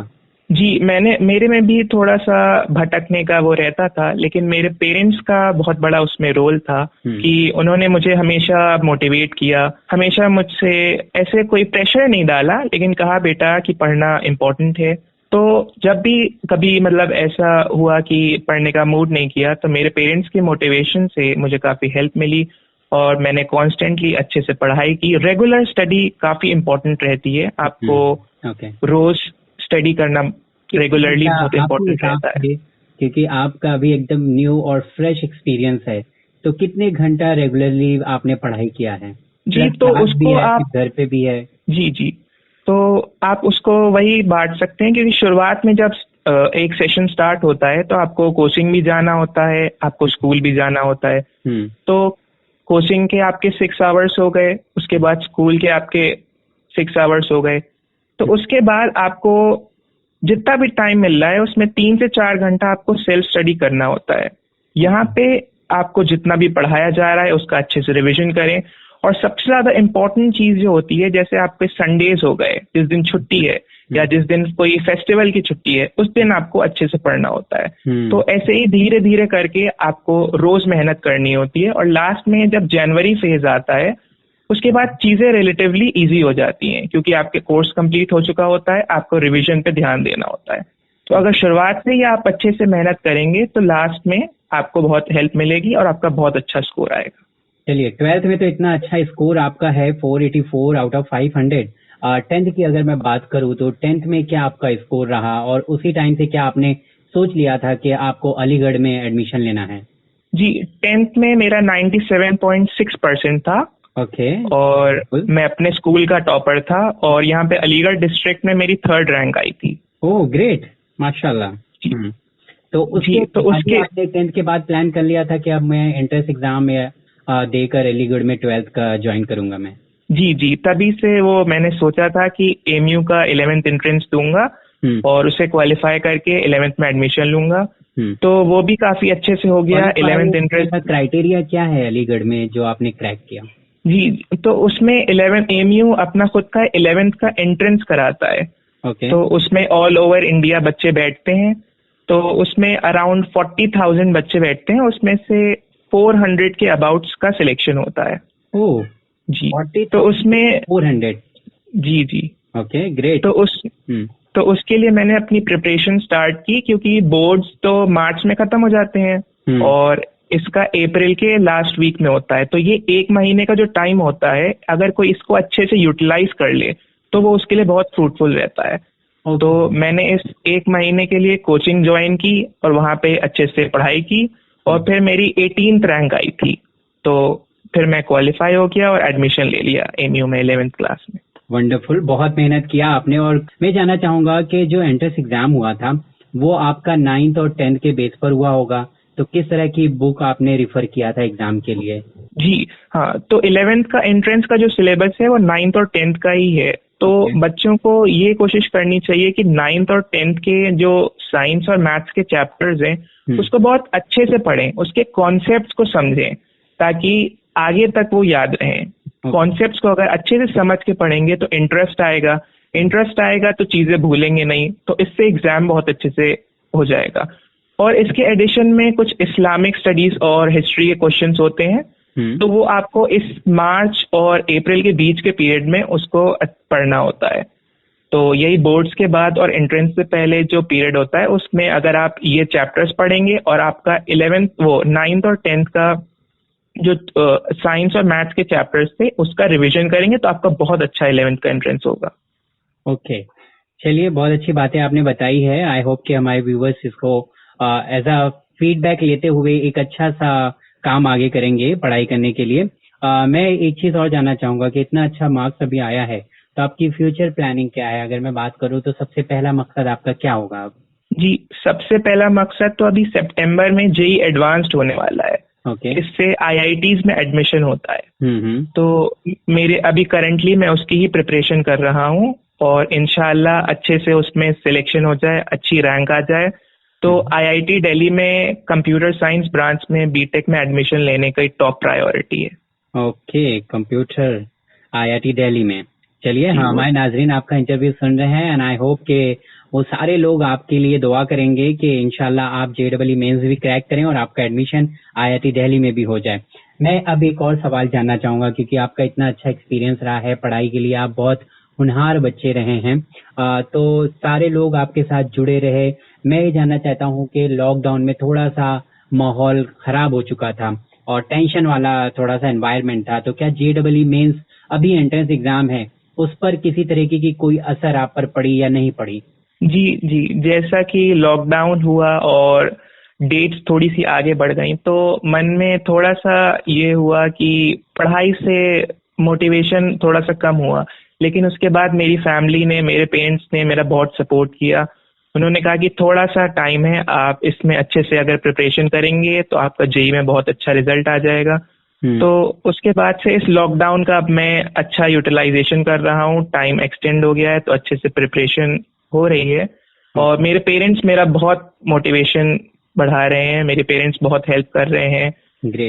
[SPEAKER 3] जी, मेरे में भी थोड़ा सा भटकने का वो रहता था, लेकिन मेरे पेरेंट्स का बहुत बड़ा उसमें रोल था कि उन्होंने मुझे हमेशा मोटिवेट किया, हमेशा मुझसे ऐसे कोई प्रेशर नहीं डाला, लेकिन कहा बेटा कि पढ़ना इम्पोर्टेंट है। तो जब भी कभी मतलब ऐसा हुआ कि पढ़ने का मूड नहीं किया तो मेरे पेरेंट्स के मोटिवेशन से मुझे काफ़ी हेल्प मिली और मैंने कॉन्स्टेंटली अच्छे से पढ़ाई की। रेगुलर स्टडी काफ़ी इम्पोर्टेंट रहती है, आपको रोज स्टडी करना रेगुलरली बहुत इम्पोर्टेंट रहता है।
[SPEAKER 1] क्योंकि आपका अभी एकदम न्यू और फ्रेश एक्सपीरियंस है, तो कितने घंटा रेगुलरली आपने पढ़ाई किया है?
[SPEAKER 3] जी, तो उसको आप
[SPEAKER 1] घर पे भी है?
[SPEAKER 3] जी, तो आप उसको वही बांट सकते हैं क्योंकि शुरुआत में जब एक सेशन स्टार्ट होता है तो आपको कोचिंग भी जाना होता है, आपको स्कूल भी जाना होता है। तो कोचिंग के आपके 6 आवर्स हो गए, उसके बाद स्कूल के आपके 6 आवर्स हो गए। तो उसके बाद आपको जितना भी टाइम मिल रहा है उसमें 3 से 4 घंटा आपको सेल्फ स्टडी करना होता है। यहाँ पे आपको जितना भी पढ़ाया जा रहा है उसका अच्छे से रिवीजन करें और सबसे ज्यादा इम्पोर्टेंट चीज जो होती है, जैसे आपके संडेज हो गए, जिस दिन छुट्टी है या जिस दिन कोई फेस्टिवल की छुट्टी है, उस दिन आपको अच्छे से पढ़ना होता है। तो ऐसे ही धीरे धीरे करके आपको रोज मेहनत करनी होती है और लास्ट में जब जनवरी फेज आता है उसके बाद चीजें रिलेटिवली इजी हो जाती हैं क्योंकि आपके कोर्स कंप्लीट हो चुका होता है, आपको रिवीजन पे ध्यान देना होता है। तो अगर शुरुआत से ही आप अच्छे से मेहनत करेंगे तो लास्ट में आपको बहुत हेल्प मिलेगी और आपका बहुत अच्छा स्कोर आएगा।
[SPEAKER 1] चलिए, 12th में तो इतना अच्छा स्कोर आपका है, 484 आउट ऑफ 500। 10th की अगर मैं बात करूं तो 10th में क्या आपका स्कोर रहा और उसी टाइम से क्या आपने सोच लिया था कि आपको अलीगढ़ में एडमिशन लेना है?
[SPEAKER 3] जी, 10th में मेरा 97.6% था।
[SPEAKER 1] ओके।
[SPEAKER 3] और मैं अपने स्कूल का टॉपर था और यहाँ पे अलीगढ़ डिस्ट्रिक्ट में मेरी 3rd रैंक आई थी।
[SPEAKER 1] ओह ग्रेट, माशाल्लाह। तो उसके आपने 10th के बाद प्लान कर लिया था कि अब मैं एंट्रेंस एग्जाम में देकर अलीगढ़ में 12th का ज्वाइन करूंगा मैं?
[SPEAKER 3] जी, तभी से वो मैंने सोचा था कि एमयू का 11th एंट्रेंस दूंगा और उसे क्वालिफाई करके 11th में एडमिशन लूंगा। तो वो भी काफी अच्छे से हो गया। 11th एंट्रेंस
[SPEAKER 1] का क्राइटेरिया क्या है अलीगढ़ में जो आपने क्रैक किया?
[SPEAKER 3] जी, तो उसमें 11th एमयू अपना खुद का 11th का एंट्रेंस कराता है। तो उसमें ऑल ओवर इंडिया बच्चे बैठते हैं, तो उसमें अराउंड 40,000 बच्चे बैठते हैं, उसमें से 400 के अबाउट्स का सिलेक्शन होता है।
[SPEAKER 1] ओह
[SPEAKER 3] जी, तो उसमें
[SPEAKER 1] 400?
[SPEAKER 3] जी
[SPEAKER 1] ओके ग्रेट।
[SPEAKER 3] तो तो उसके लिए मैंने अपनी प्रिपरेशन स्टार्ट की, क्योंकि बोर्ड्स तो मार्च में खत्म हो जाते हैं और इसका अप्रैल के लास्ट वीक में होता है। तो ये 1 महीने का जो टाइम होता है, अगर कोई इसको अच्छे से यूटिलाइज कर ले तो वो उसके लिए बहुत फ्रूटफुल रहता है। तो मैंने इस 1 महीने के लिए कोचिंग ज्वाइन की और वहाँ पे अच्छे से पढ़ाई की और फिर मेरी 18th रैंक आई थी, तो फिर मैं क्वालिफाई हो गया और एडमिशन ले लिया एमयू में 11th क्लास में।
[SPEAKER 1] वंडरफुल, बहुत मेहनत किया आपने। और मैं जानना चाहूंगा कि जो एंट्रेंस एग्जाम हुआ था वो आपका 9th और 10th के बेस पर हुआ होगा, तो किस तरह की बुक आपने रिफर किया था एग्जाम के लिए?
[SPEAKER 3] जी हाँ, तो 11th का एंट्रेंस का जो सिलेबस है वो 9th और 10th का ही है। तो बच्चों को ये कोशिश करनी चाहिए कि 9th और 10th के जो साइंस और मैथ्स के चैप्टर्स हैं उसको बहुत अच्छे से पढ़ें, उसके कॉन्सेप्ट्स को समझें ताकि आगे तक वो याद रहें। कॉन्सेप्ट्स को अगर अच्छे से समझ के पढ़ेंगे तो इंटरेस्ट आएगा तो चीजें भूलेंगे नहीं, तो इससे एग्जाम बहुत अच्छे से हो जाएगा। और इसके एडिशन में कुछ इस्लामिक स्टडीज और हिस्ट्री के क्वेश्चंस होते हैं, तो वो आपको इस मार्च और अप्रैल के बीच के पीरियड में उसको पढ़ना होता है। तो यही बोर्ड्स के बाद और एंट्रेंस से पहले जो पीरियड होता है उसमें अगर आप ये चैप्टर्स पढ़ेंगे और आपका 9th और 10th का जो साइंस और मैथ्स के चैप्टर्स थे उसका रिवीजन करेंगे तो आपका बहुत अच्छा 11th का एंट्रेंस होगा।
[SPEAKER 1] ओके, चलिए, बहुत अच्छी बातें आपने बताई है। आई होप कि हमारे व्यूवर्स इसको एज अ फीडबैक लेते हुए एक अच्छा सा काम आगे करेंगे पढ़ाई करने के लिए। मैं एक चीज और जानना चाहूंगा कि इतना अच्छा मार्क्स अभी आया है तो आपकी फ्यूचर प्लानिंग क्या है? अगर मैं बात करूं तो सबसे पहला मकसद आपका क्या होगा?
[SPEAKER 3] जी, सबसे पहला मकसद तो अभी सितंबर में जेईई एडवांस्ड होने वाला है। इससे आईआईटीज में एडमिशन होता है। तो मेरे अभी करंटली मैं उसकी ही प्रिपरेशन कर रहा हूँ और इंशाल्लाह अच्छे से उसमें सिलेक्शन हो जाए, अच्छी रैंक आ जाए तो आईआईटी दिल्ली में कंप्यूटर साइंस ब्रांच में बीटेक में एडमिशन लेने का टॉप प्रायोरिटी है।
[SPEAKER 1] ओके, कंप्यूटर आईआईटी दिल्ली में। चलिए, हमारे नाजरीन आपका इंटरव्यू सुन रहे हैं एंड आई होप कि वो सारे लोग आपके लिए दुआ करेंगे कि इंशाल्लाह आप जेईई मेंस भी क्रैक करें और आपका एडमिशन आईआईटी दिल्ली में भी हो जाए। मैं अब एक और सवाल जानना चाहूंगा, क्योंकि आपका इतना अच्छा एक्सपीरियंस रहा है पढ़ाई के लिए, आप बहुत होनहार बच्चे रहे हैं, तो सारे लोग आपके साथ जुड़े रहे। मैं ये जानना चाहता हूँ कि लॉकडाउन में थोड़ा सा माहौल खराब हो चुका था और टेंशन वाला थोड़ा सा एनवायरनमेंट था, तो क्या जेईई मेंस अभी एंट्रेंस एग्जाम है उस पर किसी तरीके की कोई असर आप पर पड़ी या नहीं पड़ी?
[SPEAKER 3] जी, जैसा कि लॉकडाउन हुआ और डेट्स थोड़ी सी आगे बढ़ गई तो मन में थोड़ा सा ये हुआ कि पढ़ाई से मोटिवेशन थोड़ा सा कम हुआ, लेकिन उसके बाद मेरी फैमिली ने, मेरे पेरेंट्स ने मेरा बहुत सपोर्ट किया। उन्होंने कहा कि थोड़ा सा टाइम है, आप इसमें अच्छे से अगर प्रिपरेशन करेंगे तो आपका जेईई में बहुत अच्छा रिजल्ट आ जाएगा। तो उसके बाद से इस लॉकडाउन का अब मैं अच्छा यूटिलाइजेशन कर रहा हूँ, टाइम एक्सटेंड हो गया है तो अच्छे से प्रिपरेशन हो रही है और मेरे पेरेंट्स मेरा बहुत मोटिवेशन बढ़ा रहे हैं, मेरे पेरेंट्स बहुत हेल्प कर रहे हैं,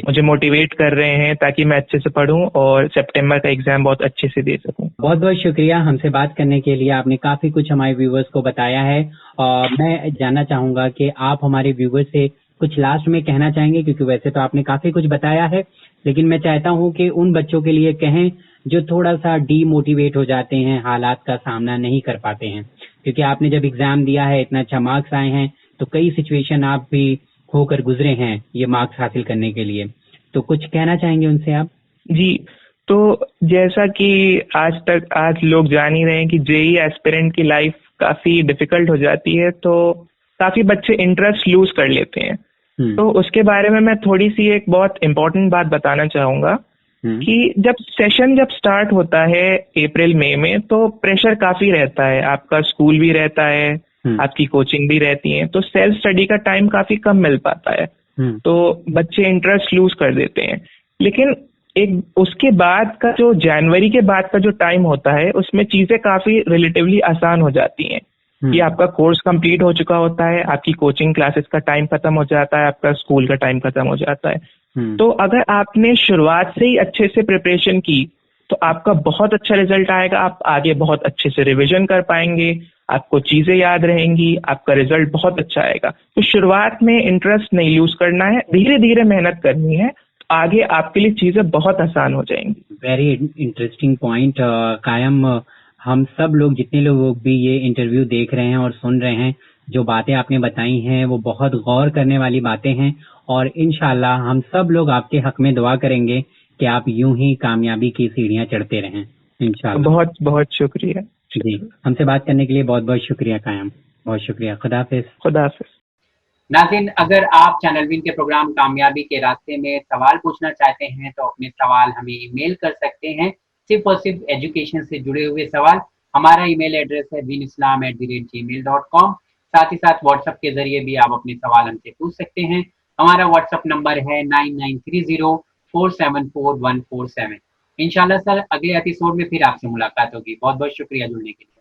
[SPEAKER 3] मुझे मोटिवेट कर रहे हैं ताकि मैं अच्छे से पढूं और सितंबर का एग्जाम बहुत अच्छे से दे सकूं।
[SPEAKER 1] बहुत बहुत शुक्रिया हमसे बात करने के लिए, आपने काफी कुछ हमारे व्यूवर्स को बताया है और मैं जानना चाहूंगा कि आप हमारे व्यूवर्स से कुछ लास्ट में कहना चाहेंगे, क्योंकि वैसे तो आपने काफी कुछ बताया है, लेकिन मैं चाहता हूं कि उन बच्चों के लिए कहें जो थोड़ा सा डीमोटिवेट हो जाते हैं, हालात का सामना नहीं कर पाते हैं, क्योंकि आपने जब एग्जाम दिया है, इतना अच्छा मार्क्स आए हैं, तो कई सिचुएशन आप भी होकर गुजरे हैं ये मार्क्स हासिल करने के लिए, तो कुछ कहना चाहेंगे उनसे आप?
[SPEAKER 3] जी, तो जैसा कि आज लोग जान ही रहे हैं कि जेईई एस्पिरेंट की लाइफ काफी डिफिकल्ट हो जाती है, तो काफी बच्चे इंटरेस्ट लूज कर लेते हैं। तो उसके बारे में मैं थोड़ी सी एक बहुत इम्पोर्टेंट बात बताना चाहूंगा कि जब स्टार्ट होता है अप्रैल मई में तो प्रेशर काफी रहता है, आपका स्कूल भी रहता है, आपकी कोचिंग भी रहती है, तो सेल्फ स्टडी का टाइम काफी कम मिल पाता है, तो बच्चे इंटरेस्ट लूज कर देते हैं। लेकिन एक उसके बाद का जो जनवरी के बाद का जो टाइम होता है उसमें चीजें काफी रिलेटिवली आसान हो जाती हैं कि आपका कोर्स कंप्लीट हो चुका होता है, आपकी कोचिंग क्लासेस का टाइम खत्म हो जाता है, आपका स्कूल का टाइम खत्म हो जाता है। तो अगर आपने शुरुआत से ही अच्छे से प्रिपरेशन की तो आपका बहुत अच्छा रिजल्ट आएगा, आप आगे बहुत अच्छे से रिवीजन कर पाएंगे, आपको चीजें याद रहेंगी, आपका रिजल्ट बहुत अच्छा आएगा। तो शुरुआत में इंटरेस्ट नहीं लूज करना है, धीरे धीरे मेहनत करनी है, तो आगे आपके लिए चीजें बहुत आसान हो जाएंगी।
[SPEAKER 1] वेरी इंटरेस्टिंग पॉइंट कायम हम सब लोग, जितने लोग भी ये इंटरव्यू देख रहे हैं और सुन रहे हैं, जो बातें आपने बताई हैं वो बहुत गौर करने वाली बातें हैं, और इंशाल्लाह हम सब लोग आपके हक में दुआ करेंगे कि आप यूं ही कामयाबी की सीढ़ियां चढ़ते रहें इंशाल्लाह।
[SPEAKER 3] बहुत बहुत शुक्रिया
[SPEAKER 1] जी, हमसे बात करने के लिए बहुत बहुत शुक्रिया कायम, बहुत शुक्रिया। खुदा हाफिज।
[SPEAKER 3] खुदा हाफिज।
[SPEAKER 1] नाज़रीन, अगर आप चैनल विन के प्रोग्राम कामयाबी के रास्ते में सवाल पूछना चाहते हैं तो अपने सवाल हमें ईमेल कर सकते हैं, सिर्फ और सिर्फ एजुकेशन से जुड़े हुए सवाल। हमारा ईमेल एड्रेस है winislam@gmail.com। साथ ही साथ व्हाट्सएप के जरिए भी आप अपने सवाल हमसे पूछ सकते हैं। हमारा व्हाट्सएप नंबर है 9930474147। इंशाल्लाह सर, अगले एपिसोड में फिर आपसे मुलाकात होगी। बहुत बहुत शुक्रिया जुड़ने के लिए।